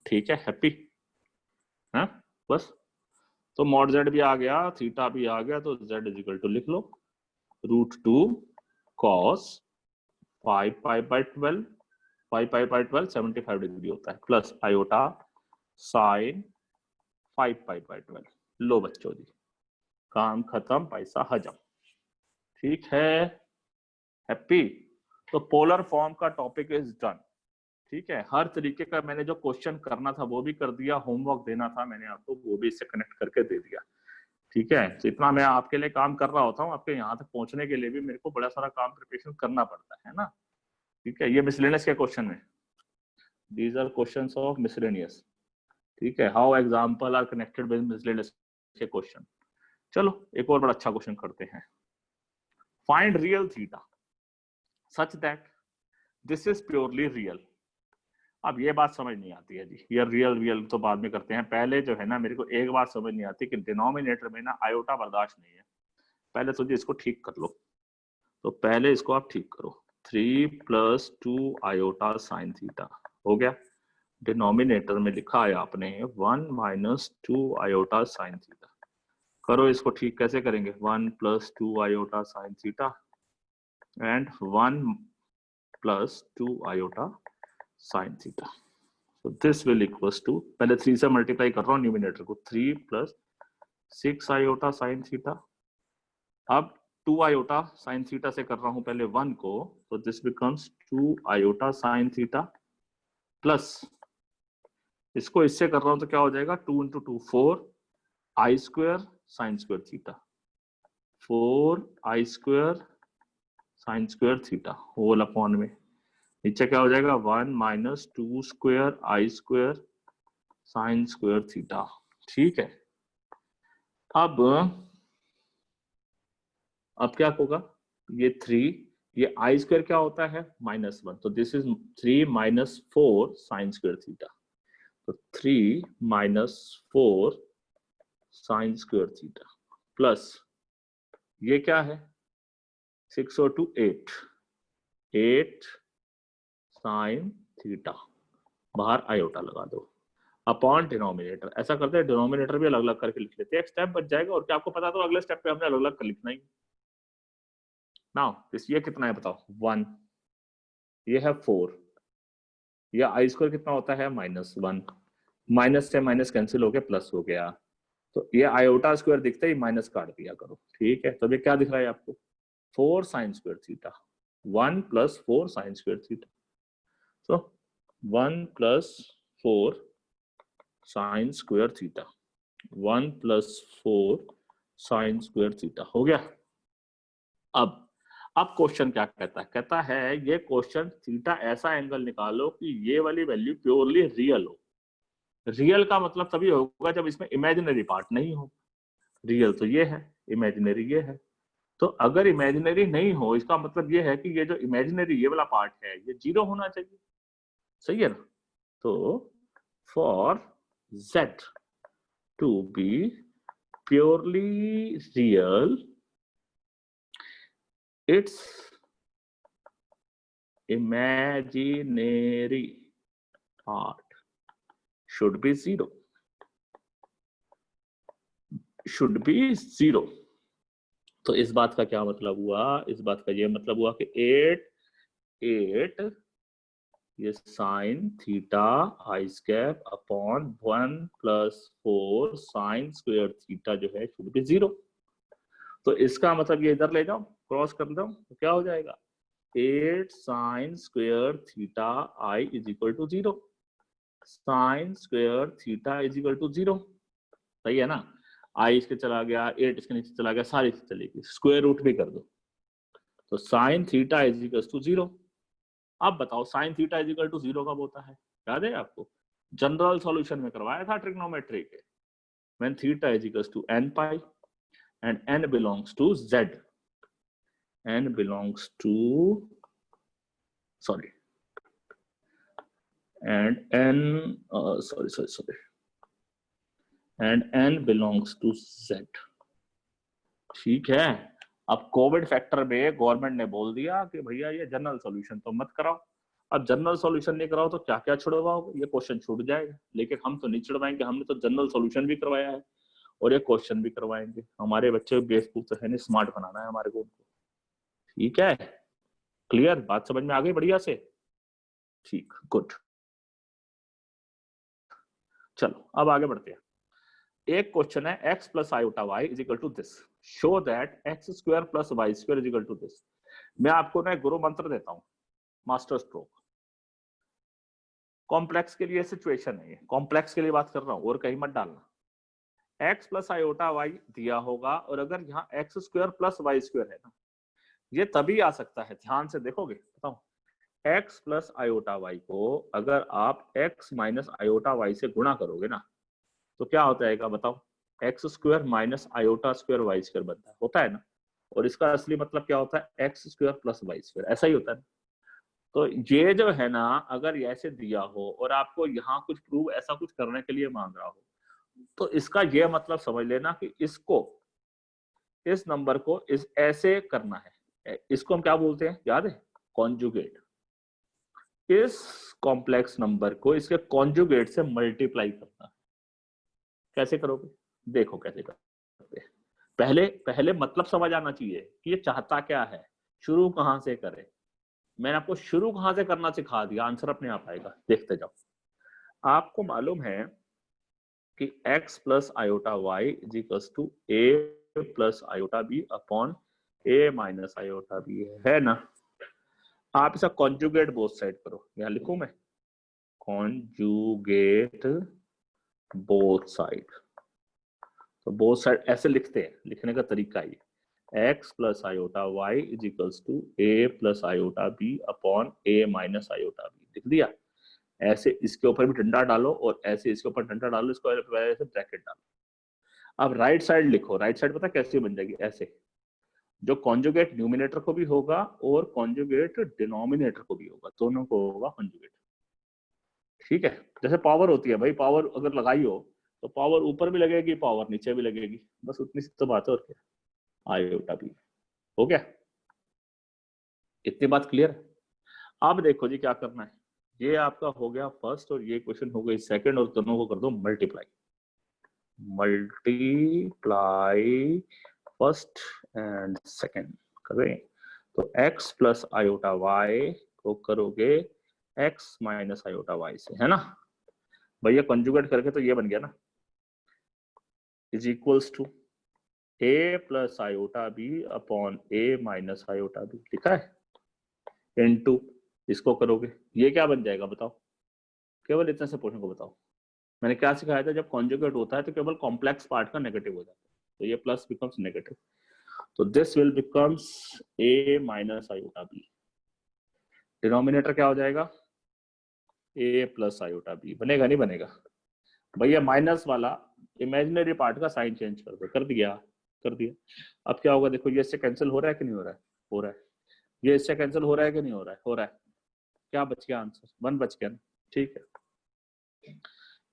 ठीक है, हैप्पी है बस। तो मॉड z भी आ गया, थीटा भी आ गया, तो z = लिख लो √2 cos 5π/12, 5π/12 75 डिग्री होता है, प्लस आयोटा साइन 5π/12। लो बच्चों जी, काम खत्म, पैसा हजम। ठीक है, हैप्पी। तो पोलर फॉर्म का टॉपिक इज डन। ठीक है, हर तरीके का मैंने जो क्वेश्चन करना था वो भी कर दिया, होमवर्क देना था मैंने आपको वो भी इससे कनेक्ट करके दे दिया। ठीक है, तो इतना मैं आपके लिए काम कर रहा होता हूँ, आपके यहाँ तक पहुंचने के लिए भी मेरे को बड़ा सारा काम प्रिपरेशन करना पड़ता है ना। ठीक है, ये मिसलेनियस के क्वेश्चन है, these are questions of miscellaneous. ठीक है, how example are connected with miscellaneous के क्वेश्चन। चलो एक और बड़ा अच्छा क्वेश्चन करते हैं, find real theta such that this is purely real. अब ये बात समझ नहीं आती है जी, ये रियल तो बाद में करते हैं, पहले जो है ना मेरे को एक बात समझ नहीं आती कि डिनोमिनेटर में ना आयोटा बर्दाश्त नहीं है। पहले तो जी इसको ठीक कर लो, तो पहले इसको आप ठीक करो, 3 + 2 आयोटा साइन थीटा हो गया। डिनोमिनेटर में लिखा है आपने 1 - 2 आयोटा साइन थीटा। करो इसको ठीक, कैसे करेंगे, 1 + 2 iota sine theta and 1 + 2 iota sine theta. So this will equals to, पहले 3 से मल्टीप्लाई कर रहा हूँ न्यूमिनेटर को, 3 + 6 आयोटा साइन थीटा। अब 2 आयोटा साइन थीटा से कर रहा हूँ पहले 1 को, तो this becomes 2 iota sine theta plus इसको इससे कर रहा हूँ तो क्या हो जाएगा, 2 × 2 4 I² sin² theta, 4 I² sin² theta whole upon में नीचे क्या हो जाएगा 1 - 2² I² sin² थीटा। ठीक है, अब क्या होगा, ये 3, ये I² क्या होता है -1, तो दिस इज 3 - 4 sin² थीटा, तो 3 - 4 sin² थीटा प्लस ये क्या है 6 और 2 8, 8 साइन थीटा, बाहर आयोटा लगा दो अपॉन डिनोमिनेटर। ऐसा करते हैं डिनोमिनेटर भी अलग अलग करके लिख लेते हैं, एक स्टेप बच जाएगा। और क्या आपको पता, तो अगले स्टेप पे हमने अलग अलग कर लिखना ही। नाउ ये कितना है बताओ, 1, ये है 4, ये I² कितना होता है -1, माइनस से माइनस कैंसिल हो गया प्लस हो गया, तो ये आयोटा स्क्वायर दिखता ही माइनस काट दिया करो। ठीक है, तो ये क्या दिख रहा है आपको 4 sin² थीटा, 1 + 4 sin² थीटा, तो 1 + 4 sin² थीटा, 1 + 4 sin² थीटा हो गया। अब क्वेश्चन क्या कहता है, कहता है ये क्वेश्चन थीटा ऐसा एंगल निकालो कि ये वाली वैल्यू प्योरली रियल हो। रियल का मतलब तभी होगा जब इसमें इमेजिनरी पार्ट नहीं हो, रियल तो ये है, इमेजिनरी ये है। तो अगर इमेजिनरी नहीं हो इसका मतलब ये है कि ये जो इमेजिनरी ये वाला पार्ट है ये 0 होना चाहिए, सही है ना। तो for z to be purely real its imaginary part should be 0, should be 0। तो इस बात का क्या मतलब हुआ, इस बात का ये मतलब हुआ कि 8 ये sine theta I square upon 1 + 4 sine square theta जो है शुड बी 0। तो इसका मतलब ये इधर ले जाओ, क्रॉस कर दो, तो क्या हो जाएगा 8 sine square theta i is equal to 0। Sine square theta is equal to 0, सही है ना। आई इसके चला गया, 8 इसके नीचे चला गया, सारी चलेगी, स्क्वायर रूट भी कर दो, तो sine theta is equal to 0। अब बताओ sine theta is equal to 0 कब होता है, याद है आपको, जनरल सॉल्यूशन में करवाया था ट्रिग्नोमेट्री के, when theta is equal to n pi and n belongs to z, n belongs to, sorry, and n sorry, and n belongs to z। ठीक है। अब कोविड फैक्टर में गवर्नमेंट ने बोल दिया कि भैया ये जनरल सॉल्यूशन तो मत कराओ। अब जनरल सॉल्यूशन नहीं कराओ तो क्या क्या छुड़वाओगे, ये क्वेश्चन छूट जाएगा। लेकिन हम तो नहीं छुड़वाएंगे, हमने तो जनरल सॉल्यूशन भी करवाया है और ये क्वेश्चन भी करवाएंगे। हमारे बच्चे बेवकूफ तो है नहीं, स्मार्ट बनाना है हमारे को। ठीक है, क्लियर, बात समझ में आ गई बढ़िया से? ठीक, गुड। चलो अब आगे बढ़ते हैं। एक क्वेश्चन है x + i is equal to this, show that x² + y² is equal to this. मैं आपको ना एक गुरु मंत्र देता हूं, मास्टर स्ट्रोक। कॉम्प्लेक्स के लिए सिचुएशन है ये, कॉम्प्लेक्स के लिए बात कर रहा हूं और कहीं मत डालना। x + i दिया होगा और अगर यहाँ x² + y² है ना, ये तभी आ सकता है, ध्यान से देखोगे, बताओ। x + i को अगर आप x - i से गुणा करोगे ना, तो क्या हो जाएगा बताओ, x² - i² बनता है, होता है ना। और इसका असली मतलब क्या होता है, x² + y², ऐसा ही होता है। तो ये जो है ना, अगर ऐसे दिया हो और आपको यहाँ कुछ प्रूव ऐसा कुछ करने के लिए मांग रहा हो, तो इसका ये मतलब समझ लेना कि इसको, इस नंबर को इस ऐसे करना है। इसको हम क्या बोलते हैं, याद है, कॉन्जुगेट। इस कॉम्प्लेक्स नंबर को इसके कॉन्जुगेट से मल्टीप्लाई करना है। कैसे करोगे, देखो कैसे करते हैं। पहले मतलब समझ आना चाहिए कि ये चाहता क्या है, शुरू कहां से करें। मैंने आपको शुरू कहां से करना सिखा दिया, आंसर अपने आप आएगा, देखते जाओ। आपको मालूम है कि x + i is equal to a + i upon a - i है ना। आप इसका कॉन्जुगेट बोथ साइड करो, यहां लिखूं मैं, कॉन्जुगेट बोथ साइड। तो बोथ साइड ऐसे लिखते हैं, लिखने का तरीका ये, x + i is equal to a + i upon a - i लिख दिया। ऐसे इसके ऊपर भी डंडा डालो और ऐसे इसके ऊपर डंडा डालो, इसको ऐसे ब्रैकेट डालो। अब राइट साइड लिखो, राइट साइड पता कैसे बन जाएगी, ऐसे, जो कॉन्जुगेट न्यूमिनेटर को भी होगा और कॉन्जुगेट डिनोमिनेटर को भी होगा, दोनों को होगा कॉन्जुगेट। ठीक है, जैसे पावर होती है भाई, पावर अगर लगाई हो तो पावर ऊपर भी लगेगी, पावर नीचे भी लगेगी, बस उतनी सी तो बात है, और क्या, i भी हो गया। इतनी बात क्लियर है। अब देखो जी क्या करना है, ये आपका हो गया फर्स्ट और ये क्वेश्चन हो गई सेकंड, और दोनों को कर दो multiply. Multiply first and second करें तो x + i को करोगे x - i से, है ना भैया। कंजुगेट करके तो ये बन गया ना, is equals to a + i upon a - i लिखा है, इनटू इसको करोगे, ये क्या बन जाएगा बताओ, केवल इतने से पोर्शन को बताओ। मैंने क्या सिखाया था, जब कॉन्जुगेट होता है तो केवल कॉम्प्लेक्स पार्ट का नेगेटिव हो जाता है, तो ये प्लस बिकम्स नेगेटिव, तो this will becomes a - i। Denominator क्या हो जाएगा, a + i बनेगा, नहीं बनेगा भैया। माइनस वाला इमेजिनरी पार्ट का साइन चेंज कर दो, कर दिया, कर दिया। अब क्या होगा देखो, ये इससे कैंसिल हो रहा है कि नहीं हो रहा है, हो रहा है। ये इससे कैंसिल हो रहा है कि नहीं हो रहा है, हो रहा है। क्या बच गया आंसर, 1 बच गया ना, ठीक है।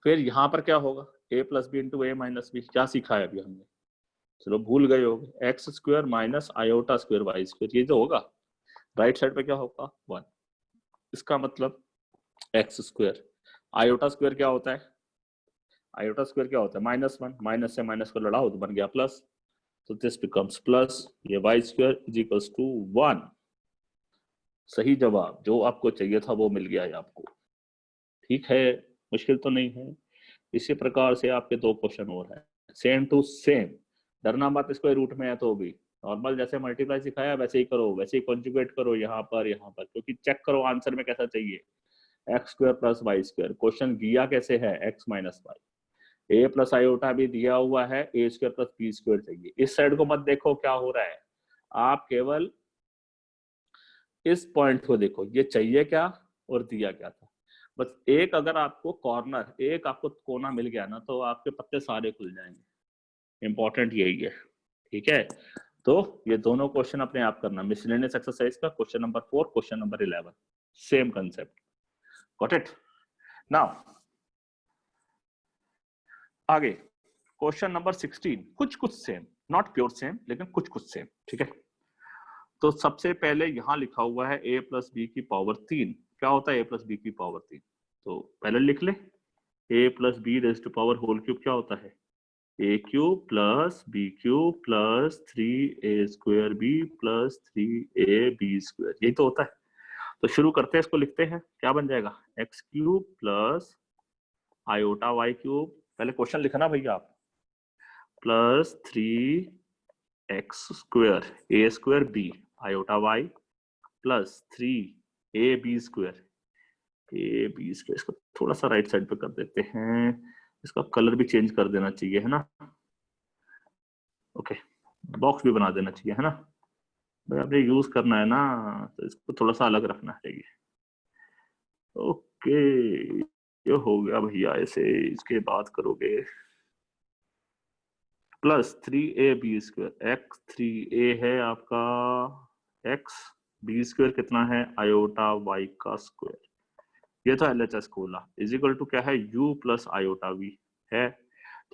फिर यहाँ पर क्या होगा, a + b × a - b, क्या सीखा है अभी हमने, चलो भूल गए होगे, x² - i² y², ये तो होगा। राइट साइड पे क्या होगा, 1, इसका मतलब x², i² क्या होता है, i² क्या होता है, -1, माइनस से माइनस को लड़ाओ तो बन गया प्लस, तो दिस बिकम्स प्लस ये y square is equals to 1। सही जवाब जो आपको चाहिए था वो मिल गया है आपको। ठीक है, मुश्किल तो नहीं है। इसी प्रकार से आपके 2 क्वेश्चन और हैं, सेम टू सेम। डरना मत, स्क्वायर रूट में है तो भी नॉर्मल जैसे मल्टीप्लाई सिखाया वैसे ही करो, वैसे ही कॉन्जुगेट करो यहाँ पर, क्योंकि चेक करो आंसर में कैसा चाहिए, x square plus y square. Question दिया कैसे है, x minus y. A plus iota भी दिया हुआ है, a square plus B square चाहिए। इस साइड को मत देखो क्या हो रहा है, आप केवल इस पॉइंट को देखो, ये चाहिए क्या और दिया क्या था। बस एक अगर आपको कॉर्नर, एक आपको कोना मिल गया ना, तो आपके पत्ते सारे खुल जाएंगे। इंपॉर्टेंट यही है। ठीक है, तो ये दोनों क्वेश्चन अपने आप करना। मिसलेनियस एक्सरसाइज का question number 4, question number 11, same concept. Got it? Now आगे क्वेश्चन नंबर 16, कुछ कुछ सेम, नॉट प्योर सेम लेकिन कुछ कुछ सेम। ठीक है, तो सबसे पहले यहां लिखा हुआ है a प्लस बी की पावर 3। क्या होता है a प्लस बी की पावर 3? तो पहले लिख ले, a plus b raise to power whole cube क्या होता है, a cube plus b cube plus 3a square b plus 3ab square, यही तो होता है। तो शुरू करते हैं, इसको लिखते हैं, क्या बन जाएगा, x cube plus iota y cube, पहले क्वेश्चन लिखना भैया आप, plus 3x square a square b iota y plus 3ab square ab square. इसको थोड़ा सा राइट साइड पे कर देते हैं, इसका कलर भी चेंज कर देना चाहिए, है ना। ओके, बॉक्स भी बना देना चाहिए, है ना भाई, आपने यूज करना है ना, तो इसको थोड़ा सा अलग रखना चाहिए। ओके, ये हो गया भैया ऐसे। इसके बाद करोगे plus 3ab square, x 3a है आपका, एक्स बी स्क्वायर कितना है, आयोटा वाई का स्क्वायर, ये तो एलएचएस खोला, इज इक्वल टू क्या है, u प्लस आयोटा वी है।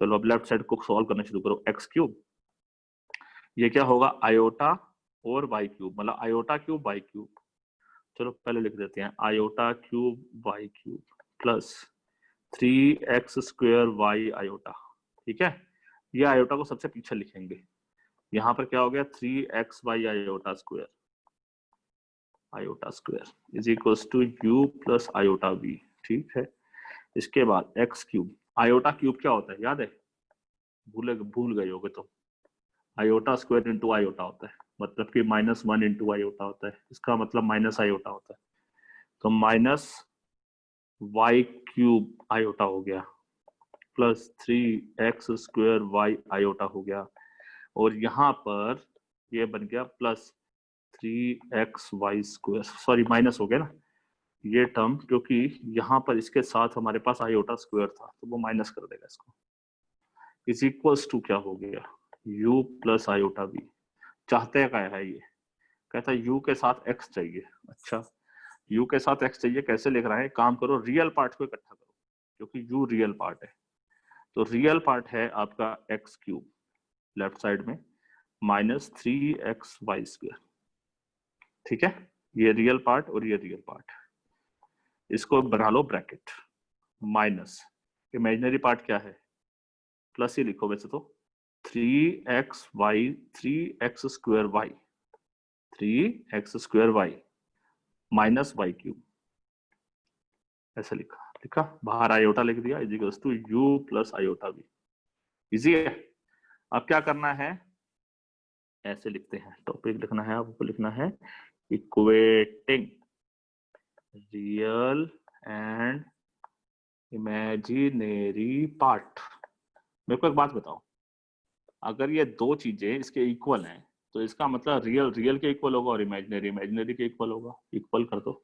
चलो अब लेफ्ट साइड को सॉल्व करना शुरू करो, एक्स क्यूब, ये क्या होगा, आयोटा और वाई क्यूब, मतलब आयोटा क्यूब वाई क्यूब। चलो पहले लिख देते हैं, iota cube y cube plus 3x square y iota. ठीक है, ये आयोटा को सबसे पीछे लिखेंगे, यहाँ पर क्या हो गया, 3x y iota square is equals to u plus iota v। ठीक है, इसके बाद एक्स क्यूब, आयोटा क्यूब क्या होता है याद है, भूल गए होगे तो, आयोटा स्क्वायर इंटू आयोटा होता है, मतलब कि -1 इंटू आयोटा होता है, इसका मतलब माइनस आयोटा होता है, तो माइनस वाई क्यूब आयोटा हो गया plus 3x square y iota हो गया, और यहाँ पर ये बन गया plus 3xy square, sorry minus हो गया ना ये टर्म, क्योंकि यहाँ पर इसके साथ हमारे पास आयोटा स्क्वायर था तो वो माइनस कर देगा इसको, इज इक्वल्स टू क्या हो गया, u प्लस आयोटा v। चाहते क्या है ये, कहता है u के साथ x चाहिए। अच्छा, u के साथ x चाहिए, कैसे लिख रहा है, काम करो, रियल पार्ट को इकट्ठा करो, क्योंकि u रियल पार्ट है, तो रियल पार्ट है आपका एक्स क्यूब लेफ्ट साइड में माइनस 3xy स्क्वायर। ठीक है, ये रियल पार्ट और ये रियल पार्ट, इसको बना लो ब्रैकेट, माइनस इमेजिनरी पार्ट क्या है, प्लस ही लिखो वैसे तो, 3x square y, 3x square y minus y cube, ऐसे लिखा बाहर आयोटा लिख दिया, is equals to u plus iota v. Easy है। अब क्या करना है, ऐसे लिखते हैं, टॉपिक लिखना है आपको, लिखना है equating real and imaginary part. मेरे को एक बात बताओ, अगर ये दो चीजें इसके इक्वल हैं तो इसका मतलब रियल रियल के इक्वल होगा और इमेजिनरी इमेजिनरी के इक्वल होगा, इक्वल कर दो।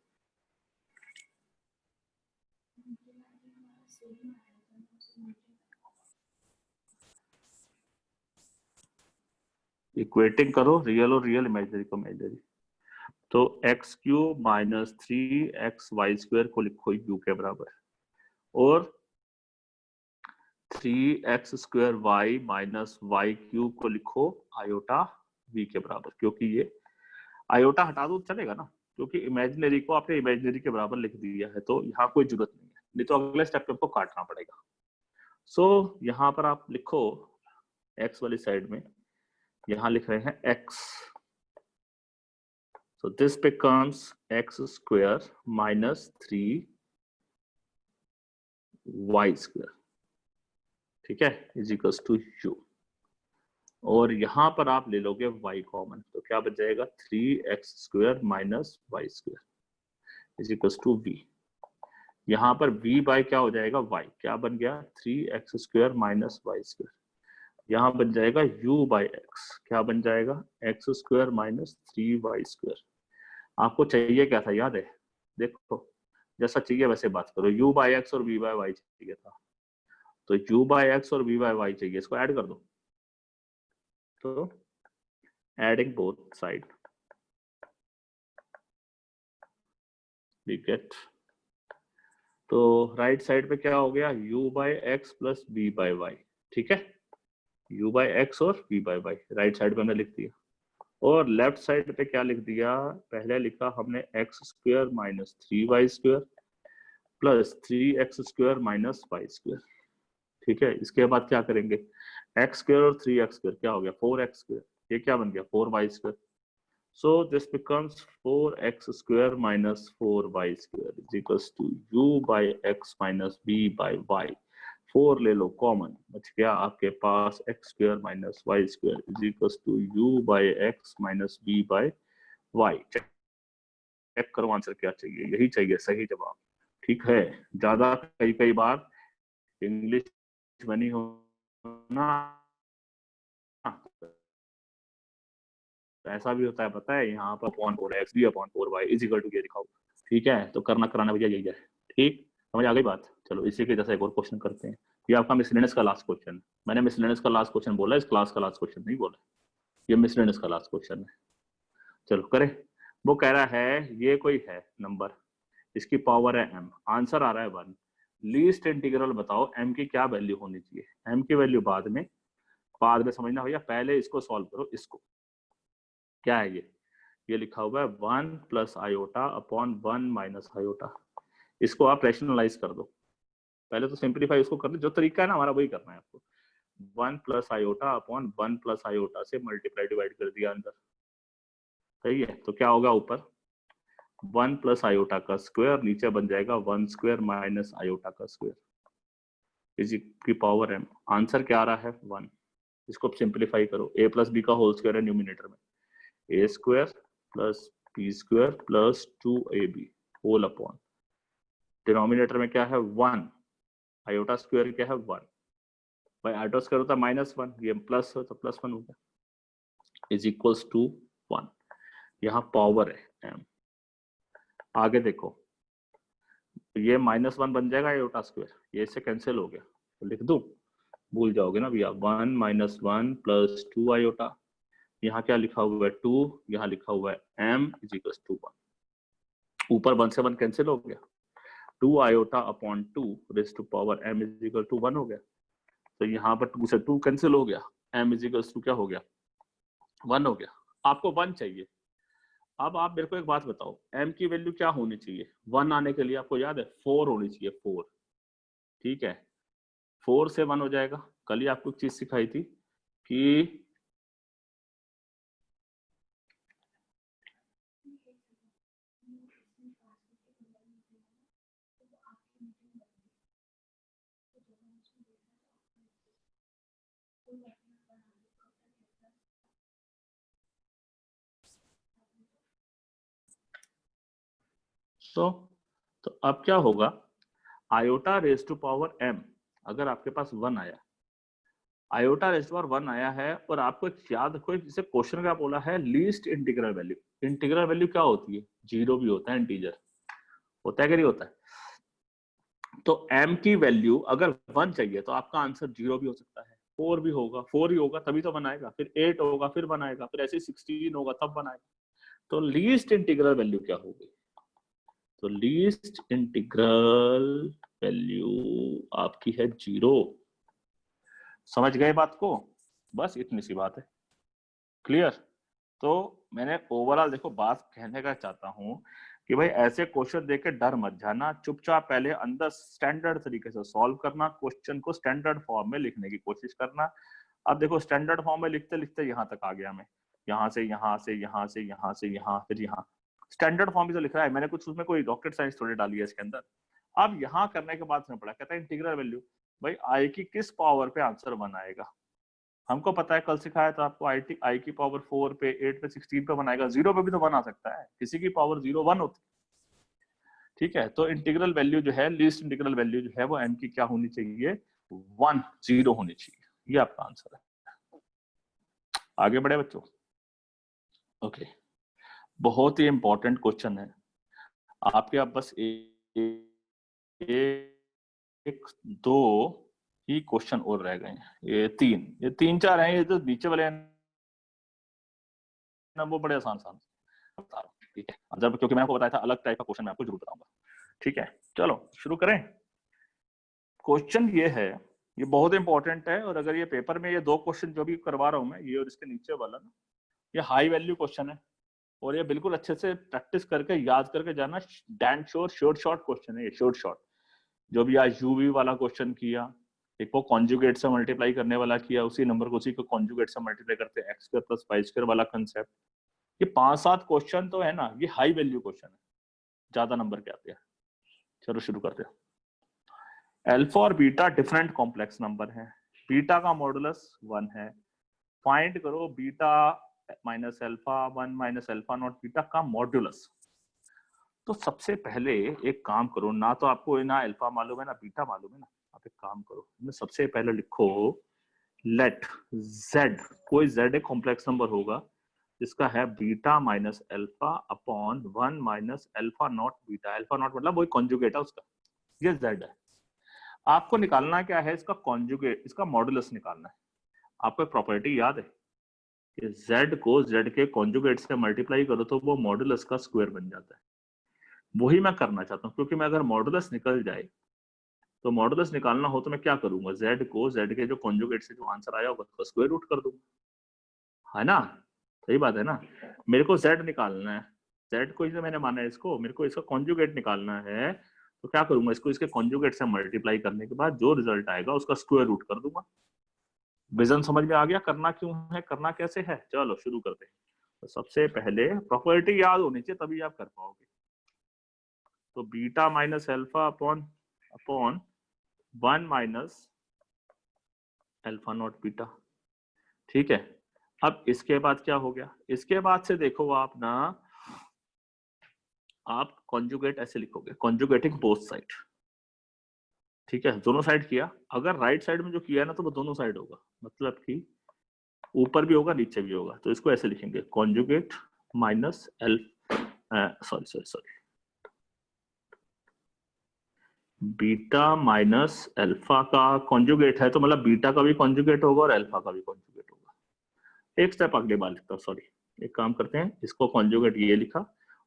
इक्वेटिंग करो रियल और रियल, इमेजिनरी को इमेजिनरी, तो x cube minus 3xy square को लिखो u के बराबर, और 3x square y minus y cube को लिखो आयोटा v के बराबर, क्योंकि ये आयोटा हटा दो चलेगा ना, क्योंकि इमेजिनरी को आपने इमेजिनरी के बराबर लिख दिया है, तो यहाँ कोई जरूरत नहीं है, नहीं तो अगले स्टेप पे आपको काटना पड़ेगा। सो यहाँ पर आप लिखो x वाली साइड में यहां लिख रहे हैं x, so this becomes x square minus 3y square, ठीक है, इज इक्वल्स टू u। और यहां पर आप ले लोगे y कॉमन, तो क्या बच जाएगा 3x square minus y square is equals to v। यहाँ पर v बाय क्या हो जाएगा y, क्या बन गया 3x square minus y square, यहाँ बन जाएगा u बाय x, क्या बन जाएगा x square minus 3y square. आपको चाहिए क्या था याद है, देखो जैसा चाहिए वैसे बात करो, u बाय x और v बाय y चाहिए था, तो u बाय x और v बाय y चाहिए, इसको ऐड कर दो, तो adding both side we get, तो राइट साइड पे क्या हो गया u by x plus v by y, ठीक है, u बाय x और v by y right side पे हमने लिख दिया। और लेफ्ट साइड पे क्या लिख दिया, पहले लिखा हमने x square minus 3y square plus 3x square minus y square, ठीक है। इसके बाद क्या करेंगे, x स्क्वायर और 3x स्क्वायर क्या हो गया 4x स्क्वायर, ये क्या बन गया 4y square, so this becomes 4x square minus 4y square is equals to u by x minus v by y। 4 ले लो कॉमन, बच गया आपके पास x square minus y square is equals to u by x minus v by y। Check करो answer क्या चाहिए, यही चाहिए सही जवाब, ठीक है। ज्यादा कई कई बार इंग्लिश बनी हो ना, ऐसा भी होता है पता है, यहाँ पर upon 4x b upon 4y is equal to ये लिखा हो, ठीक है। तो करना कराना भैया यही है, ठीक, समझ आ गई बात। चलो इसी के जैसा एक और क्वेश्चन करते हैं, ये आपका मिसलेनियस का लास्ट क्वेश्चन, मैंने मिसलेनियस का लास्ट क्वेश्चन बोला, इस क्लास का लास्ट क्वेश्चन नहीं बोला, ये मिसलेनियस का लास्ट क्वेश्चन है। चलो करे, वो कह रहा है ये कोई है नंबर, इसकी पावर है m, आंसर आ रहा है 1, लीस्ट इंटीग्रल बताओ m की क्या वैल्यू होनी चाहिए, m की वैल्यू बाद में समझना भैया, पहले इसको सॉल्व करो। इसको क्या है ये लिखा हुआ है 1 plus iota upon 1 minus iota, इसको आप रैशनलाइज कर दो, पहले तो सिंप्लीफाई उसको कर दो, जो तरीका है ना हमारा वही करना है आपको। 1 plus iota upon 1 plus iota से मल्टीप्लाई डिवाइड कर दिया अंदर, सही है। तो क्या होगा ऊपर 1 प्लस आयोटा का स्क्वायर, नीचे बन जाएगा 1 स्क्वायर माइनस आयोटा का स्क्वायर इज की पावर m, आंसर क्या आ रहा है 1। इसको सिंप्लीफाई करो, a प्लस बी का होल स्क्वायर है न्यूमिनेटर में, a square plus b square plus 2ab whole upon, denominator में क्या है 1, आयोटा स्क्वायर क्या है 1, भाई आयोटा स्क्वायर होता है -1, ये प्लस हो तो +1 हो गया इज इक्वल्स टू 1, यहाँ पावर है m। आगे देखो ये -1 बन जाएगा आयोटा स्क्वायर, ये इससे कैंसिल हो गया, तो लिख दूं, भूल जाओगे ना भैया, 1 - 1 प्लस 2 आयोटा, यहाँ क्या लिखा हुआ है 2, यहाँ लिखा हुआ है m इज इक्वल्स टू 1, ऊपर 1 से 1 कैंसिल हो गया, 2 iota upon 2 raise to power m is equal to 1 हो गया, तो यहाँ पर 2 से 2 कैंसिल हो गया, m इज इक्वल टू क्या हो गया 1 हो गया, आपको 1 चाहिए। अब आप मेरे को एक बात बताओ, m की वैल्यू क्या होनी चाहिए 1 आने के लिए, आपको याद है 4 होनी चाहिए 4, ठीक है, 4 से 1 हो जाएगा। कल ही आपको एक चीज सिखाई थी कि तो अब क्या होगा, iota raise to power m, अगर आपके पास 1 आया, आयोटा रेज टू पावर 1 आया है, और आपको याद रखो जैसे क्वेश्चन का बोला है least integral value, integral value क्या होती है 0 भी होता है, इंटीजर होता है कि नहीं होता है, तो m की वैल्यू अगर 1 चाहिए तो आपका आंसर 0 भी हो सकता है, 4 भी होगा, 4 ही होगा तभी तो बनाएगा, फिर 8 होगा फिर बनाएगा, फिर ऐसे 16 होगा तब बनाएगा, तो लीस्ट इंटीग्रल वैल्यू क्या होगी, तो लीस्ट इंटीग्रल वैल्यू आपकी है 0। समझ गए बात को, बस इतनी सी बात है, क्लियर। तो मैंने ओवरऑल देखो बात कहने का चाहता हूं कि भाई ऐसे क्वेश्चन देख के डर मत जाना, चुपचाप पहले अंदर स्टैंडर्ड तरीके से सॉल्व करना, क्वेश्चन को स्टैंडर्ड फॉर्म में लिखने की कोशिश करना, अब देखो स्टैंडर्ड फॉर्म में लिखते लिखते यहाँ तक आ गया मैं, यहाँ से यहाँ से यहाँ से यहाँ से यहाँ फिर यहाँ, स्टैंडर्ड फॉर्म भी तो लिख रहा है मैंने, कुछ उसमें कोई रॉकेट साइंस थोड़ी डाली है इसके अंदर। अब यहाँ करने के बाद हमें पड़ा, कहता है इंटीग्रल वैल्यू, भाई आई की किस पावर पे आंसर 1 आएगा। हमको पता है, कल सिखाया था आपको, आई की पावर 4 पे, 8 पे, 16 पे बनाएगा, 0 पे भी तो बना सकता है, किसी की पावर 0 1 होती है। ठीक है, तो इंटीग्रल वैल्यू जो है, लीस्ट इंटीग्रल वैल्यू जो है वो n की क्या होनी चाहिए, 1 0 होनी चाहिए। ये आपका आंसर है। आगे बढ़े बच्चों। ओके, बहुत ही इंपॉर्टेंट क्वेश्चन है आपके, आप बस एक दो ही क्वेश्चन और रह गए हैं, ये तीन चार हैं, ये जो नीचे वाले हैं ना वो बड़े आसान बता रहा हूँ। ठीक है, जब क्योंकि मैंने आपको बताया था अलग टाइप का क्वेश्चन मैं आपको जरूर बताऊंगा। ठीक है, चलो शुरू करें। क्वेश्चन ये है, ये बहुत इंपॉर्टेंट है, और अगर ये पेपर में ये 2 क्वेश्चन जो भी करवा रहा हूं मैं, ये और इसके नीचे वाला ना, ये हाई वैल्यू क्वेश्चन है, और ये बिल्कुल अच्छे से प्रैक्टिस करके याद करके जाना। डैंड श्योर शॉर्ट क्वेश्चन है ये, शॉर्ट। जो भी आज यूवी वाला क्वेश्चन किया, एक वो कॉन्जुगेट से मल्टीप्लाई करने वाला किया, उसी नंबर को उसी को कॉन्जुगेट से मल्टीप्लाई करते हैं, x² + y² वाला कंसेप्ट, ये 5-7 क्वेश्चन तो है ना, ये हाई वैल्यू क्वेश्चन है, ज्यादा नंबर के आते हैं। चलो शुरू करते हैं। अल्फा और बीटा डिफरेंट कॉम्प्लेक्स नंबर है, बीटा का मॉडुलस 1 है, फाइंड करो beta minus alpha 1 minus alpha not beta का मॉडुलस। तो सबसे पहले एक काम करो, ना तो आपको ना अल्फा मालूम है ना बीटा मालूम है ना, आप एक काम करो, सबसे पहले लिखो लेट z, कोई z एक कॉम्प्लेक्स नंबर होगा जिसका है beta minus alpha upon 1 minus alpha not beta, alpha not मतलब वही कॉन्जुगेट है उसका, ये z है। आपको निकालना क्या है, इसका कॉन्जुगेट, इसका मॉडुलस निकालना है। आपको एक प्रॉपर्टी याद है कि z को z के कॉन्जुगेट से मल्टीप्लाई करो तो वो मॉडुलस का स्क्वायर बन जाता है। वही मैं करना चाहता हूँ, क्योंकि मैं अगर मॉडुलस निकल जाए तो मॉडुलस निकालना हो तो मैं क्या करूंगा, z को z के जो कॉन्जुगेट से जो आंसर आया होगा उसका स्क्वायर रूट कर दूंगा, है ना। सही बात है ना, मेरे को z निकालना है, z को इसे मैंने माना है इसको, मेरे को इसका कॉन्जुगेट निकालना है, तो क्या करूंगा, इसको इसके कॉन्जुगेट से मल्टीप्लाई करने के बाद जो रिजल्ट आएगा उसका स्क्वायर रूट कर दूंगा। विजन समझ में आ गया, करना क्यों है, करना कैसे है। चलो शुरू करते हैं। तो सबसे पहले प्रॉपर्टी याद होनी चाहिए तभी आप कर पाओगे। तो beta minus alpha upon 1 minus alpha not beta. ठीक है, अब इसके बाद क्या हो गया, इसके बाद से देखो आप ना, आप कॉन्जुगेट ऐसे लिखोगे, कॉन्जुगेटिंग बोथ साइड। ठीक है, दोनों साइड किया, अगर राइट साइड में जो किया है ना तो वो दोनों साइड होगा, मतलब कि ऊपर भी होगा नीचे भी होगा, तो इसको ऐसे लिखेंगे conjugate minus sorry beta minus alpha का कॉन्जुगेट है, तो मतलब बीटा का भी कॉन्जुगेट होगा और अल्फा का भी कॉन्जुगेट होगा। एक स्टेप अगले बार लिखता हूँ, सॉरी, एक काम करते हैं, इसको कॉन्जुगेट ये लिखा,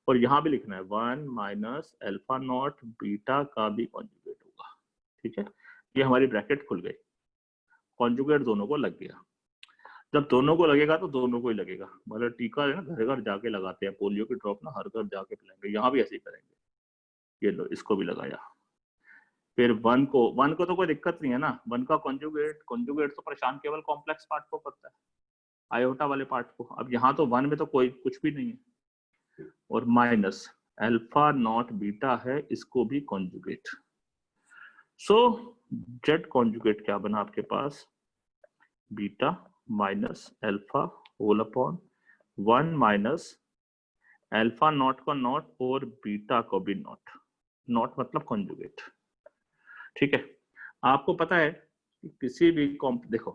और यहाँ भी लिखना है 1 माइनस अल्फा नॉट बीटा का भी कॉन्जुगेट होगा। ठीक है, ये हमारी ब्रैकेट खुल गई, कॉन्जुगेट दोनों को लग गया। जब दोनों को लगेगा तो दोनों को ही लगेगा, मतलब टीका है ना, घर घर जाके लगाते हैं, पोलियो की ड्रॉप ना हर घर जाके पिलाएंगे, यहाँ भी ऐसे ही करेंगे। ये लो, इसको भी लगाया, फिर 1 को तो कोई दिक्कत नहीं है ना, 1 का कॉन्जुगेट तो परेशान केवल कॉम्प्लेक्स पार्ट को करता है, आयोटा वाले पार्ट को। अब यहाँ तो 1 में तो कोई कुछ भी नहीं है, और माइनस अल्फा नॉट बीटा है, इसको भी कॉन्जुगेट। सो जेड कॉन्जुगेट क्या बना आपके पास, beta minus alpha whole upon 1 minus alpha not को नॉट और बीटा को भी नॉट, नॉट मतलब कॉन्जुगेट। ठीक है, आपको पता है कि किसी भी देखो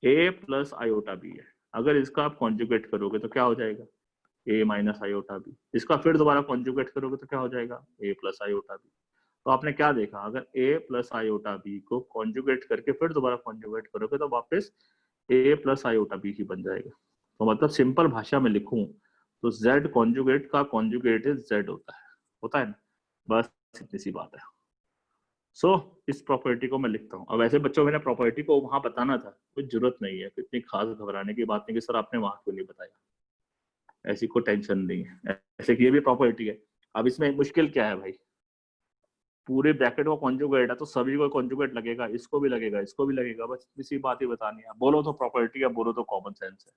ए प्लस आयोटा बी है, अगर इसका आप कॉन्जुगेट करोगे तो क्या हो जाएगा, ए माइनस आयोटा बी। इसका फिर दोबारा कॉन्जुगेट करोगे तो क्या हो जाएगा, ए प्लस आयोटा बी। तो आपने क्या देखा, अगर ए प्लस आयोटा बी को कॉन्जुगेट करके फिर दोबारा कॉन्जुगेट करोगे तो वापस ए प्लस आयोटा बी ही बन जाएगा। तो मतलब सिंपल भाषा में लिखूं तो जेड कॉन्जुगेट का कॉन्जुगेट जेड होता है ना, बस इतनी सी बात है। सो इस प्रॉपर्टी को मैं लिखता हूँ। अब ऐसे बच्चों, मैंने प्रॉपर्टी को वहां बताना था, कोई जरूरत नहीं है, इतनी खास घबराने की बात नहीं कि सर आपने वहां क्यों नहीं बताया, ऐसी कोई टेंशन नहीं है, ऐसे की ये भी प्रॉपर्टी है। अब इसमें मुश्किल क्या है भाई, पूरे ब्रैकेट का कॉन्जुगेट है तो सभी को कॉन्जुगेट लगेगा, इसको भी लगेगा, इसको भी लगेगा, बस इसी बात ही बतानी है। बोलो तो प्रॉपर्टी है, बोलो तो कॉमन सेंस है।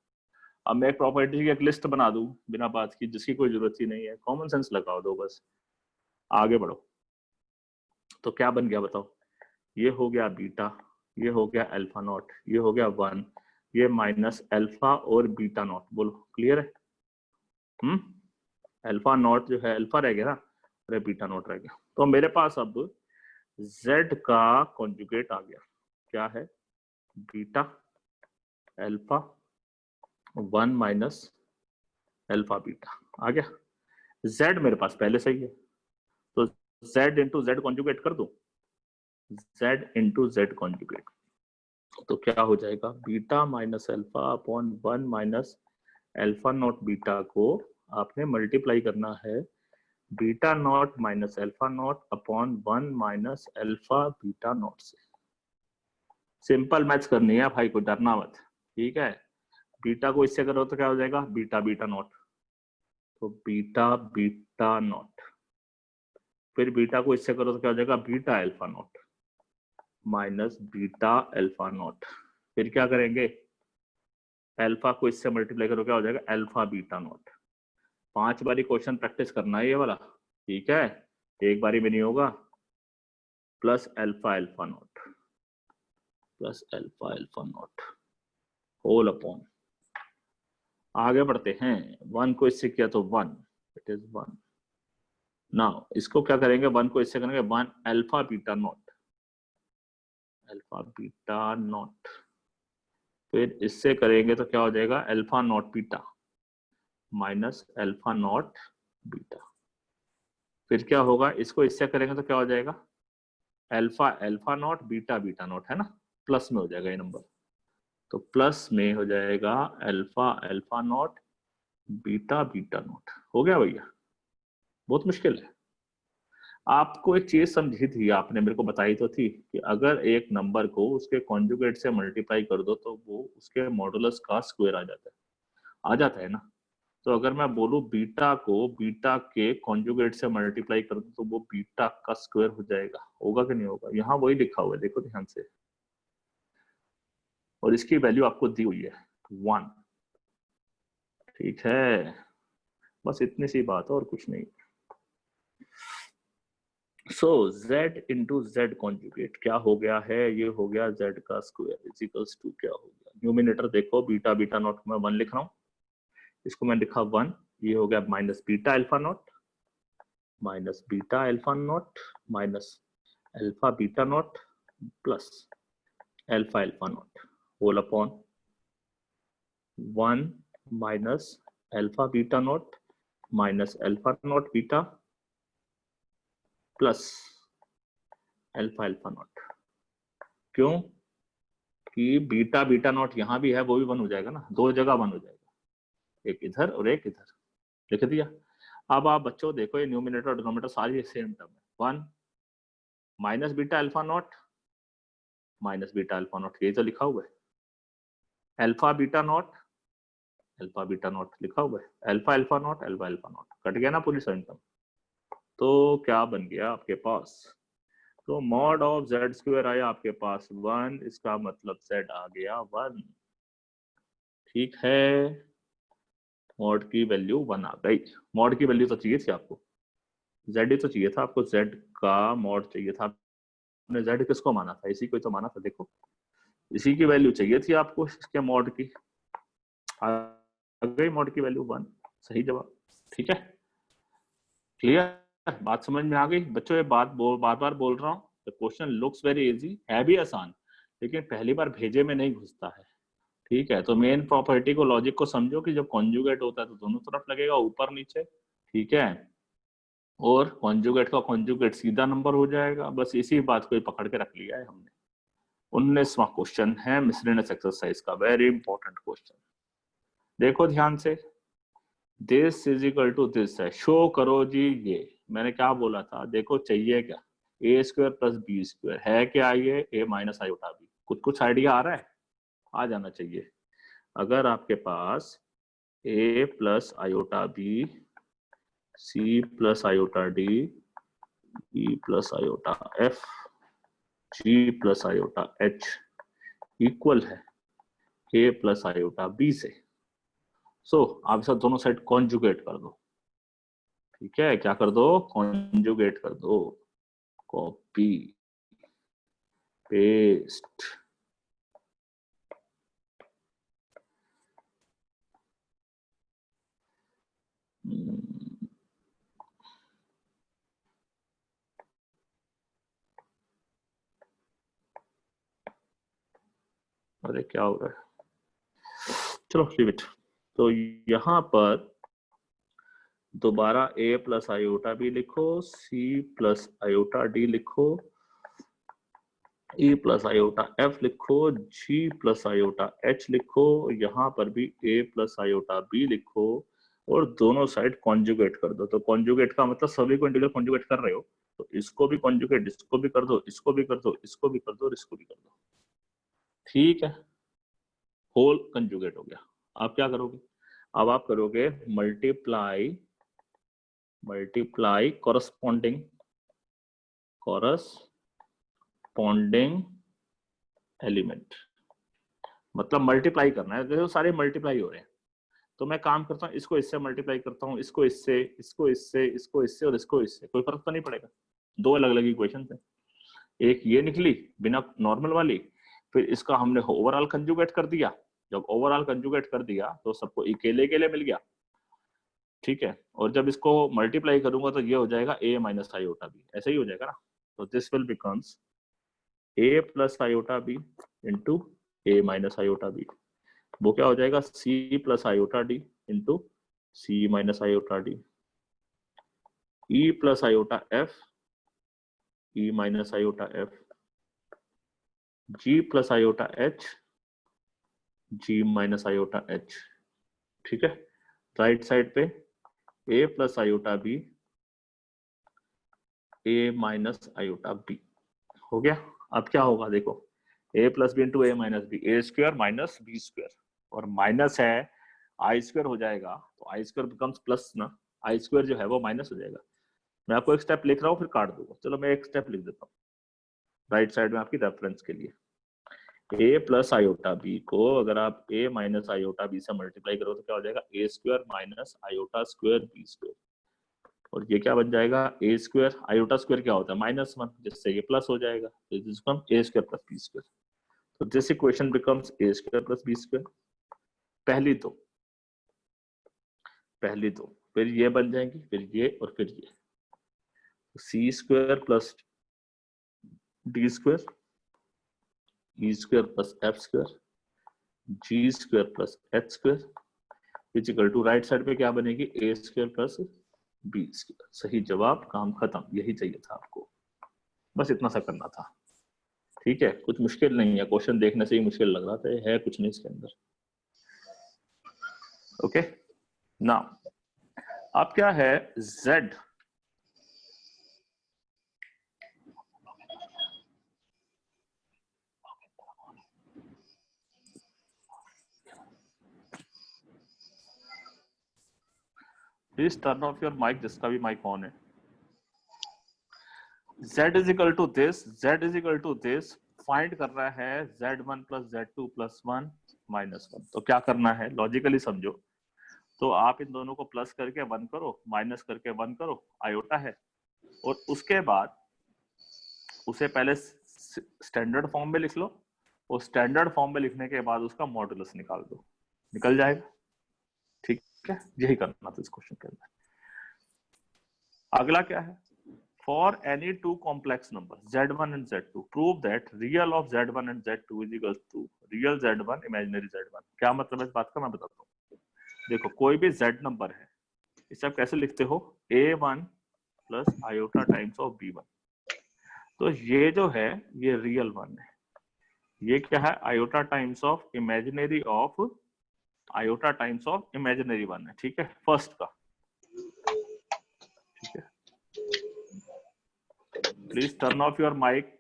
अब मैं एक प्रॉपर्टी की एक लिस्ट बना दूं बिना बात की, जिसकी कोई जरूरत ही नहीं है, कॉमन सेंस लगाओ दो बस, आगे बढ़ो। तो क्या बन गया बताओ? ये हो गया बीटा, ये हो गया अल्फा नॉट, ये हो गया 1, ये माइनस अल्फा और बीटा नॉट। बोलो क्लियर है? अल्फा नॉट जो है अल्फा रह गया ना, और बीटा नॉट रह गया। तो मेरे पास अब z का कॉन्जुगेट आ गया, क्या है? Beta alpha 1 minus alpha beta आ गया। z मेरे पास पहले से ही है, तो z इंटू जेड कॉन्जुगेट कर दो, z इंटू जेड कॉन्जुगेट, तो क्या हो जाएगा? Beta minus alpha upon 1 minus alpha not beta को आपने मल्टीप्लाई करना है beta not minus alpha not upon 1 minus alpha beta not से। सिंपल मैथ्स करनी है भाई, को डरना मत, ठीक है? बीटा को इससे करो तो क्या हो जाएगा? बीटा बीटा नॉट, तो बीटा बीटा नॉट, फिर बीटा को इससे करो तो क्या हो जाएगा? Beta alpha not minus beta alpha not, फिर क्या करेंगे? अल्फा को इससे मल्टीप्लाई करो, क्या हो जाएगा? Alpha beta not. 5 बारी क्वेश्चन प्रैक्टिस करना है ये वाला, ठीक है? एक बारी में नहीं होगा। Plus alpha alpha not plus alpha alpha not whole upon, आगे बढ़ते हैं। 1 को इससे किया तो 1, इट इज 1। नाउ इसको क्या करेंगे? 1 को इससे करेंगे 1 alpha beta not, alpha beta not, फिर इससे करेंगे तो क्या हो जाएगा? Alpha not beta minus alpha not beta, फिर क्या होगा? इसको इससे करेंगे तो क्या हो जाएगा? Alpha alpha not beta beta not, है ना? प्लस में हो जाएगा ये नंबर, तो प्लस में हो जाएगा alpha alpha not beta beta not. हो गया भैया? बहुत मुश्किल है। आपको एक चीज समझी थी, आपने मेरे को बताई तो थी कि अगर एक नंबर को उसके कॉन्जुगेट से मल्टीप्लाई कर दो तो वो उसके मॉडुलस का स्क्वायर आ जाता है, आ जाता है ना? तो अगर मैं बोलूं बीटा को बीटा के कॉन्जुगेट से मल्टीप्लाई कर दूं तो वो बीटा का स्क्वायर हो जाएगा, होगा कि नहीं होगा? यहाँ वही लिखा हुआ है, देखो ध्यान से, और इसकी वैल्यू आपको दी हुई है 1, ठीक है? बस इतनी सी बात है और कुछ नहीं। सो z इंटू जेड कॉन्जुगेट क्या हो गया है? ये हो गया z का स्क्वायर इज इक्वल्स टू, क्या हो गया? न्यूमिनेटर देखो, बीटा बीटा नॉट में 1 लिख रहा हूँ, इसको मैं लिखा 1, ये हो गया minus beta alpha not minus beta alpha not minus alpha beta not plus alpha alpha not whole upon 1 minus alpha beta not minus alpha not beta plus alpha alpha not. क्यों? कि बीटा बीटा नॉट यहाँ भी है, वो भी 1 हो जाएगा ना, 2 जगह 1 हो जाएगा, एक इधर और एक इधर, लिख दिया। अब आप बच्चों देखो, ये न्यूमिनेटर और डिनोमिनेटर सारी सेम टर्म है, 1 minus beta alpha not minus beta alpha not, ये तो लिखा हुआ है। अल्फा बीटा नॉट लिखा हुआ है, alpha alpha not alpha alpha not, cut गया ना पूरी सेम टर्म। तो क्या बन गया आपके पास? तो मॉड ऑफ जेड स्क्वायर आया आपके पास 1, इसका मतलब जेड आ गया 1, ठीक है? मॉड की वैल्यू 1 आ गई। मॉड की वैल्यू तो चाहिए थी आपको, जेड ही तो चाहिए था आपको, जेड का मॉड चाहिए था। आपने जेड किसको माना था? इसी को तो माना था, देखो इसी की वैल्यू चाहिए थी आपको, इसके मॉड की आ गई, मॉड की वैल्यू 1, सही जवाब, ठीक है? क्लियर? बात समझ में आ गई बच्चों? ये बात बार बार बोल रहा हूँ, क्वेश्चन लुक्स वेरी इजी, है भी आसान, लेकिन पहली बार भेजे में नहीं घुसता है, ठीक है? तो मेन प्रॉपर्टी को, लॉजिक को समझो कि जब कॉन्जुगेट होता है तो दोनों तरफ लगेगा, ऊपर नीचे, ठीक है? और कॉन्जुगेट का कॉन्जुगेट सीधा नंबर हो जाएगा, बस इसी बात को पकड़ के रख लिया है हमने। 19वां क्वेश्चन है मिसलेनियस एक्सरसाइज का, वेरी इंपॉर्टेंट क्वेश्चन, देखो ध्यान से। This is equal to this है, शो करो जी। ये मैंने क्या बोला था, देखो चाहिए क्या? A square plus B square है क्या? ये ए माइनस आयोटा बी, कुछ आइडिया आ रहा है? आ जाना चाहिए। अगर आपके पास a plus iota b c plus iota d e plus iota f g plus iota h equal है ए प्लस आयोटा बी से। सो आप सब दोनों साइड कॉन्जुगेट कर दो। ठीक है, क्या कर दो? कॉन्जुगेट कर दो। कॉपी पेस्ट, अरे क्या हो रहा है? चलो लीव इट। तो यहां पर दोबारा a प्लस आयोटा बी लिखो, c प्लस आयोटा डी लिखो, e प्लस आयोटा f लिखो, g प्लस आयोटा h लिखो, यहाँ पर भी a प्लस आयोटा b लिखो और दोनों साइड कॉन्जुगेट कर दो। तो कॉन्जुगेट का मतलब सभी को इंटीग्रल कॉन्जुगेट कर रहे हो, तो इसको भी कॉन्जुगेट, इसको भी कर दो, इसको भी कर दो, इसको भी कर दो और इसको भी कर दो। ठीक है, होल कंजुगेट हो गया। आप क्या करोगे? अब आप करोगे मल्टीप्लाई कॉरस्पॉन्डिंग एलिमेंट, मतलब मल्टीप्लाई करना है। देखो सारे मल्टीप्लाई हो रहे हैं, तो मैं काम करता हूँ, इसको इससे मल्टीप्लाई करता हूँ, इसको इससे, इसको इससे, इसको इससे और इसको इससे, कोई फर्क तो नहीं पड़ेगा। दो अलग अलग इक्वेशन है, एक ये निकली बिना नॉर्मल वाली, फिर इसका हमने ओवरऑल कंजुगेट कर दिया। जब ओवरऑल कंजुगेट कर दिया तो सबको अकेले अकेले मिल गया। ठीक है, और जब इसको मल्टीप्लाई करूंगा तो ये हो जाएगा a माइनस आयोटा बी, ऐसे ही हो जाएगा ना। तो this will becomes a plus iota b into a minus iota b. वो क्या हो जाएगा? c plus iota d into c minus iota d. e plus iota f, e minus iota f। g plus iota h, g minus iota h। ठीक है, right side पे a plus iota b, a minus iota b हो गया। अब क्या होगा देखो, a plus b into a minus B, A square minus b square, और माइनस है आई स्क्वायर हो जाएगा, तो आई स्क्वायर बिकम्स प्लस ना, आई स्क्वायर जो है वो माइनस हो जाएगा। मैं आपको एक स्टेप लिख रहा हूँ फिर काट दूंगा। चलो मैं एक स्टेप लिख देता हूँ राइट साइड में आपकी रेफरेंस के लिए। a प्लस आयोटा बी को अगर आप a माइनस आयोटा बी से मल्टीप्लाई करो तो क्या हो जाएगा? A square minus iota square B square, और ये क्या बन जाएगा? ए स्क्वायर, आयोटा स्क्वायर क्या होता है? -1, जिससे ये प्लस हो जाएगा, तो this become a square plus B square. तो this equation becomes a square plus B square. पहली तो फिर ये बन जाएंगी, फिर ये और फिर ये, C square plus D square, E square plus F square, G square plus H square equal to right side पे क्या बनेगी? A square plus B square. सही जवाब, काम खत्म। यही चाहिए था आपको, बस इतना सा करना था। ठीक है, कुछ मुश्किल नहीं है, क्वेश्चन देखने से ही मुश्किल लग रहा था, है कुछ नहीं इसके अंदर। ओके, नाउ अब क्या है? z, please turn off your mic, जिसका भी माइक ऑन है। z is equal to this, find कर रहा है z1 plus z2 plus 1 minus 1। तो क्या करना है, लॉजिकली समझो। तो आप इन दोनों को प्लस करके 1 करो, माइनस करके 1 करो, आयोटा है, और उसके बाद उसे पहले स्टैंडर्ड फॉर्म में लिख लो, और स्टैंडर्ड फॉर्म में लिखने के बाद उसका मॉडुलस निकाल दो, निकल जाएगा। ठीक है, यही करना था इस क्वेश्चन के अंदर। अगला क्या है? For any two complex numbers z1 and z2, prove that real of z1 and z2 is equal to real z1 imaginary z1। क्या मतलब है इस बात का, मैं बताता हूँ। देखो कोई भी z नंबर है, इसे आप कैसे लिखते हो? a1 plus iota times of b1। तो ये जो है ये रियल वन है, ये क्या है? Iota times of imaginary one है। ठीक है, फर्स्ट का। ठीक है, please turn off your mic.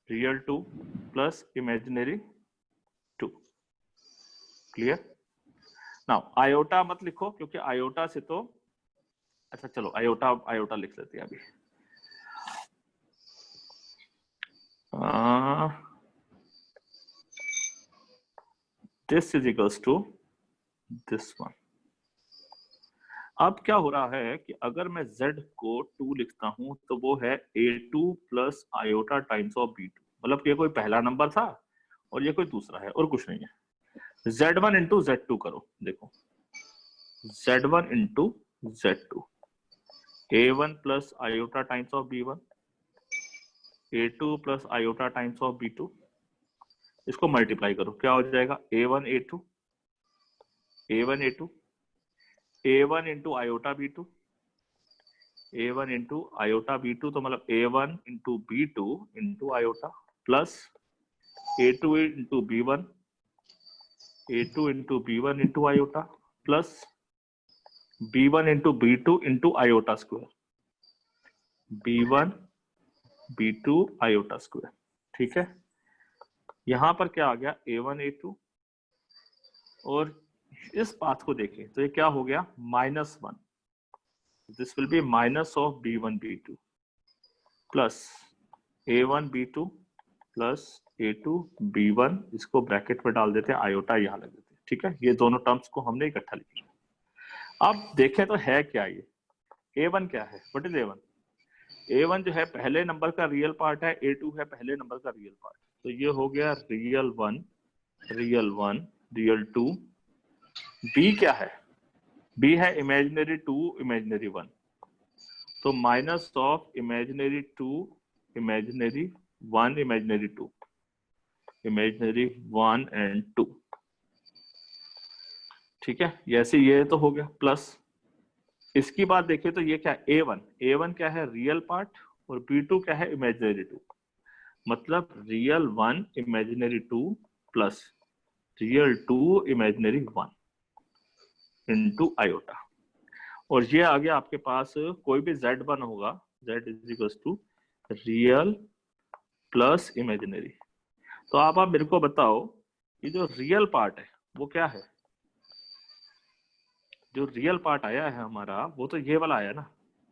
Real 2 प्लस इमेजिनरी 2, क्लियर? नाउ आयोटा मत लिखो, क्योंकि आयोटा से तो अच्छा चलो आयोटा आयोटा लिख लेते हैं अभी। This is equals to this one. अब क्या हो रहा है कि अगर मैं z को 2 लिखता हूं तो वो है a2 plus iota times of b2, मतलब ये कोई पहला नंबर था और ये कोई दूसरा है और कुछ नहीं है। z1 इंटू z2 करो, देखो z1 into z2, a1 plus iota times of b1, a2 plus iota times of b2, इसको मल्टीप्लाई करो, क्या हो जाएगा a1 a2, a1 a2, a1 into iota b2, a1 into iota b2, तो मतलब a1 into b2 into iota plus a2 into b1, a2 into b1 into iota plus b1 into b2 into iota square, b1 b2 iota square. ठीक है, यहां पर क्या आ गया a1 a2, और इस पाथ को देखें तो ये क्या हो गया -1, this will B minus of b1 b2 plus a1 b2 plus a2 b1, इसको ब्रैकेट में डाल देते हैं, आयोटा यहाँ लग देते हैं। ठीक है, ये दोनों टर्म्स को हमने इकट्ठा लिखा। अब देखें तो है क्या ये a1 क्या है, व्हाट इज a1? a1 जो है पहले नंबर का रियल पार्ट है, a2 है पहले नंबर का रियल पार्ट, तो ये हो गया रियल 1 रियल 1 रियल 2। b क्या है, b है इमेजिनरी 2 इमेजिनरी 1, तो minus of imaginary 2 imaginary 1 imaginary 2, imaginary 1 and 2। ठीक है, जैसे ये तो हो गया, प्लस इसकी बात देखिए तो ये क्या है a1 क्या है रियल पार्ट और b2 क्या है इमेजिनरी 2, मतलब real 1 imaginary 2 plus real 2 imaginary 1 into iota, और ये आ गया आपके पास कोई भी z1 होगा, z is equal to real plus imaginary. तो आप मेरे को बताओ ये जो रियल पार्ट है वो क्या है, जो रियल पार्ट आया है हमारा वो तो ये वाला आया ना,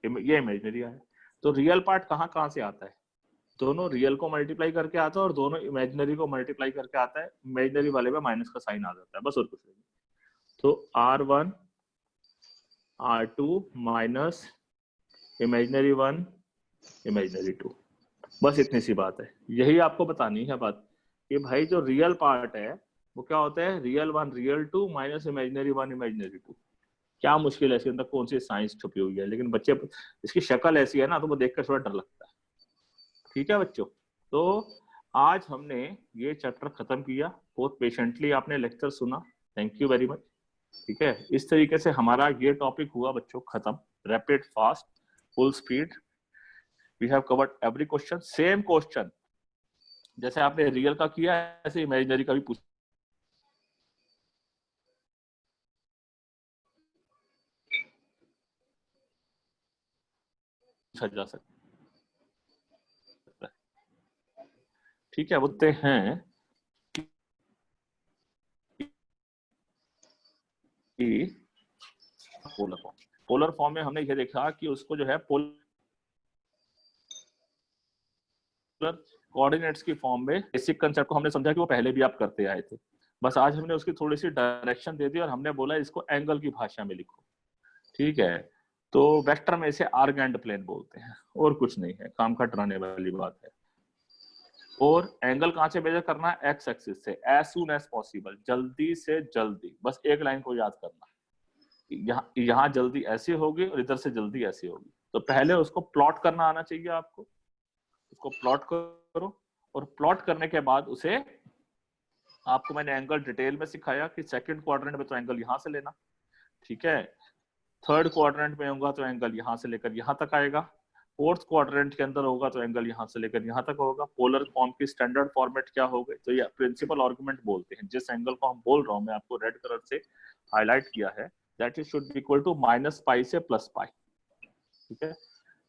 ये इमेजिनरी आया, तो रियल पार्ट कहाँ कहाँ से आता है, दोनों रियल को मल्टीप्लाई करके आता है और दोनों इमेजिनरी को मल्टीप्लाई करके आता है, इमेजिनरी वाले में माइनस का साइन आ जाता है, बस और कुछ नहीं। तो r1 r2 minus imaginary 1 imaginary 2, बस इतनी सी बात है, यही आपको बतानी है बात कि भाई जो रियल पार्ट है वो क्या होता है real 1 real 2 minus imaginary 1 imaginary 2। क्या मुश्किल है इसके अंदर, कौन सी साइंस छुपी हुई है, लेकिन बच्चे इसकी शक्ल ऐसी है ना तो वो देखकर थोड़ा डर लगता है। ठीक है बच्चों, तो आज हमने ये चैप्टर खत्म किया, बहुत पेशेंटली आपने लेक्चर सुना, थैंक यू वेरी मच। ठीक है, इस तरीके से हमारा ये टॉपिक हुआ बच्चों खत्म, rapid fast full speed, we have covered every question, same question जैसे आपने रियल का किया ऐसे इमेजिनरी का भी पूछा जा सकता है। ठीक है, बोलते हैं कि पोलर फॉर्म में हमने ये देखा कि उसको जो है पोलर कोऑर्डिनेट्स की फॉर्म में बेसिक कंसेप्ट को हमने समझा कि वो पहले भी आप करते आए थे, बस आज हमने उसकी थोड़ी सी डायरेक्शन दे दी और हमने बोला इसको एंगल की भाषा में लिखो। ठीक है, तो वेक्टर में इसे आर्गेंड प्लेन बोलते हैं और कुछ नहीं है, काम का डराने वाली बात है। और एंगल कहां से मेजर करना है, एक्स एक्सिस से, एज सून एज पॉसिबल, जल्दी से जल्दी, बस एक लाइन को याद करना, यहाँ जल्दी ऐसी होगी और इधर से जल्दी ऐसी होगी, तो पहले उसको प्लॉट करना आना चाहिए आपको, उसको प्लॉट करो और प्लॉट करने के बाद उसे आपको मैंने एंगल डिटेल में सिखाया कि सेकंड क्वाड्रेंट में तो एंगल यहां से लेना, ठीक है, थर्ड क्वाड्रेंट में होगा तो एंगल यहां से लेकर यहां तक आएगा, फोर्थ क्वाड्रेंट के अंदर होगा तो एंगल यहां से लेकर यहां तक होगा। पोलर फॉर्म की स्टैंडर्ड फॉर्मेट क्या हो गई, तो ये प्रिंसिपल आर्गुमेंट बोलते हैं, जिस एंगल को हम बोल रहा हूं मैं आपको रेड कलर से हाईलाइट किया है, that is should be equal to -π से +π। ठीक है,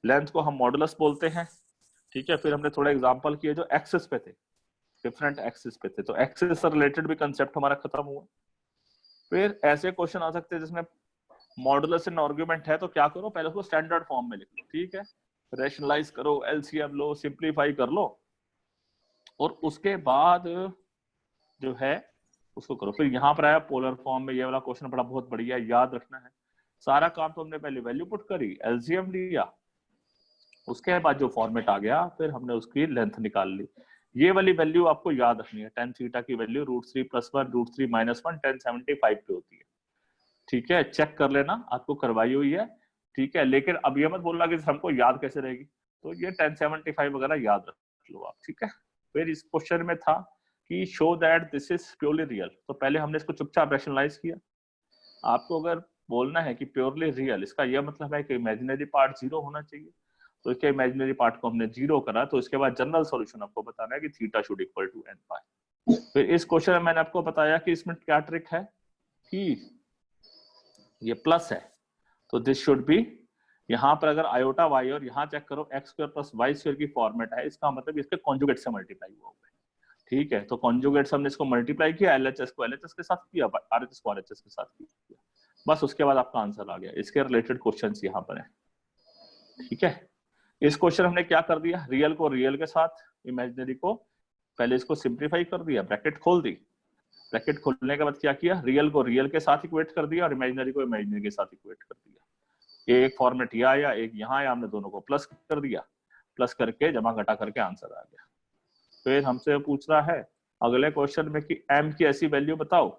लेंथ को हम मॉडुलस बोलते हैं। ठीक है, फिर हमने थोड़े एग्जांपल किए जो एक्सिस पे थे, डिफरेंट एक्सिस पे थे, तो एक्सिस से रिलेटेड भी कंसेप्ट हमारा खत्म हुआ। फिर ऐसे क्वेश्चन आ सकते हैं जिसमें मॉडुलस इन आर्गुमेंट है तो क्या करो, पहले उसको स्टैंडर्ड फॉर्म में लिख लो, ठीक है, रैशनलाइज करो, एलसीएम लो, सिंप्लीफाई कर लो, और उसके बाद जो है उसको करो। फिर यहाँ पर आया पोलर फॉर्म में, ये वाला क्वेश्चन बड़ा बहुत बढ़िया है, याद रखना है। सारा काम तो हमने पहले वैल्यू पुट करी, एलसीएम लिया, उसके बाद जो फॉर्मेट आ गया फिर हमने उसकी लेंथ निकाल ली। ये वाली वैल्यू आपको याद रखनी है, tan थीटा की वैल्यू √3+1 √3-1 1075 पे होती है, ठीक है, चेक कर लेना, आपको करवाई हुई है, ठीक है। लेकिन अब ये मत बोलना कि हमको याद कैसे रहेगी, तो ये 1075 वगैरह याद रख लो आप, ठीक है। फिर इस क्वेश्चन में था कि show that this is purely real, तो पहले हमने इसको चुपचाप रैशनलाइज किया। आपको अगर बोलना है कि प्योरली रियल, इसका यह मतलब है कि इमेजिनरी पार्ट 0 होना चाहिए, तो इसके इमेजिनरी पार्ट को हमने 0 करा, तो इसके बाद जनरल सॉल्यूशन आपको बताना है कि theta should equal to n pi. फिर इस क्वेश्चन में मैंने आपको बताया कि इसमें क्या ट्रिक है कि ये प्लस है, तो दिस शुड बी, यहाँ पर अगर आयोटा वाई और यहाँ चेक करो x² + y² की फॉर्मेट है, इसका मतलब इसके कॉन्जुगेट से मल्टीप्लाई हुआ है, ठीक है। तो कॉन्जुगेट से हमने इसको मल्टीप्लाई किया, एलएचएस को एलएचएस के साथ किया, आरएचएस को आरएचएस के साथ किया, बस उसके बाद आपका आंसर आ गया। इसके रिलेटेड क्वेश्चंस यहाँ पर है, ठीक है। इस क्वेश्चन हमने क्या कर दिया, रियल को रियल के साथ, इमेजिनरी को पहले इसको सिंप्लीफाई कर दिया, ब्रैकेट खोल दी, ब्रैकेट खोलने के बाद क्या किया, रियल को रियल के साथ इक्वेट कर दिया और इमेजिनरी को इमेजिनरी के साथ इक्वेट कर दिया। एक फॉर्मेट ये आया, एक यहाँ आया, हमने दोनों को प्लस कर दिया, प्लस करके जमा घटा करके आंसर आ गया। फिर हमसे पूछ रहा है अगले क्वेश्चन में कि m की ऐसी वैल्यू बताओ।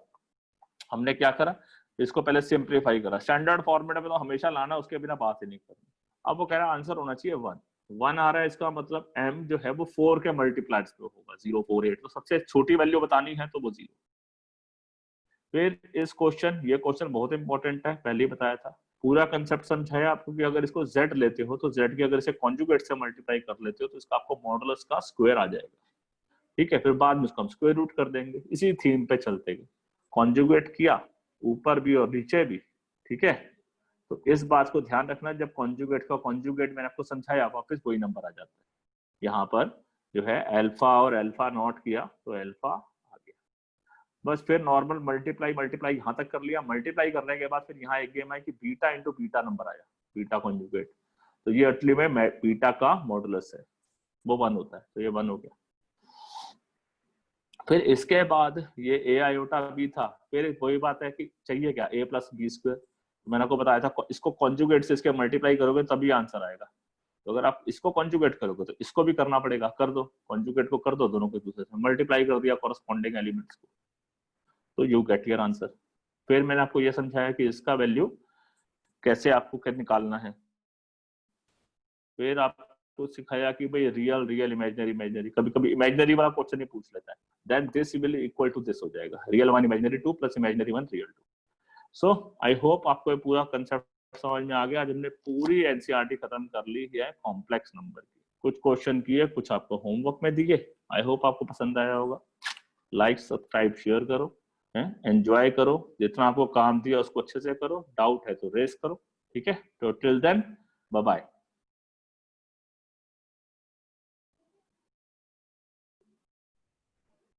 हमने क्या करा, इसको पहले सिंप्लीफाई करा, स्टैंडर्ड फॉर्मेट में तो हमेशा लाना, उसके बिना बात ही नहीं करनी। अब वो कह रहा है आंसर होना चाहिए 1 आ रहा है, इसका मतलब m जो है वो 4 के मल्टीप्लाइड्स पे होगा, 048, तो सबसे छोटी वैल्यू बतानी है तो वो 0। फिर इस क्वेश्चन, ये क्वेश्चन बहुत इंपॉर्टेंट है, पहले ही बताया था, पूरा कंसेप्ट समझाया आपको कि अगर इसको z लेते हो तो z की अगर इसे कॉन्जुगेट से मल्टीप्लाई कर लेते हो तो इसका आपको मॉडुलस का स्क्वायर आ जाएगा, ठीक है। फिर बाद में इसको हम स्क्वायर रूट कर देंगे, इसी थीम पे चलते गए, कॉन्जुगेट किया ऊपर भी और नीचे भी, ठीक है। तो इस बात को ध्यान रखना, जब कॉन्जुगेट का कॉन्जुगेट मैंने आपको समझाया, वापस वही नंबर आ जाता है। यहाँ पर जो है अल्फा और अल्फा नॉट किया तो अल्फा आ गया, बस। फिर नॉर्मल मल्टीप्लाई यहाँ तक कर लिया, मल्टीप्लाई करने के बाद फिर यहाँ एक गेम है कि बीटा इंटू बीटा नंबर आया, बीटा कॉन्जुगेट, तो ये अटली में बीटा का मॉडुलस है, वो 1 होता है, तो ये 1 हो गया। फिर इसके बाद ये a आयोटा b था, फिर वही बात है कि चाहिए क्या, a + b²। मैंने आपको बताया था इसको कॉन्जुगेट से इसके मल्टीप्लाई करोगे तभी आंसर आएगा, तो अगर आप इसको कॉन्जुगेट करोगे तो इसको भी करना पड़ेगा, कर दो, कॉन्जुगेट को कर दो, दोनों को दूसरे से मल्टीप्लाई कर दिया कॉरस्पॉन्डिंग एलिमेंट्स को, तो यू गेट योर आंसर। फिर मैंने आपको ये समझाया कि इसका वैल्यू कैसे आपको निकालना है, फिर आपको सिखाया कि भाई रियल रियल, इमेजिनरी इमेजिनरी, कभी कभी इमेजिनरी वाला क्वेश्चन ही पूछ लेता है, then this will equal to this हो जाएगा, real 1 imaginary 2 + imaginary 1 real 2। So I hope आपको ये पूरा कंसेप्ट समझ में आ गया। आज हमने पूरी एनसीईआरटी खत्म कर ली है कॉम्प्लेक्स नंबर की, कुछ क्वेश्चन किए, कुछ आपको होमवर्क में दिए, आई होप आपको पसंद आया होगा। लाइक सब्सक्राइब शेयर करो, एंजॉय करो, जितना आपको काम दिया उसको अच्छे से करो, डाउट है तो रेस करो, ठीक है। तो टिल देन बाय बाय।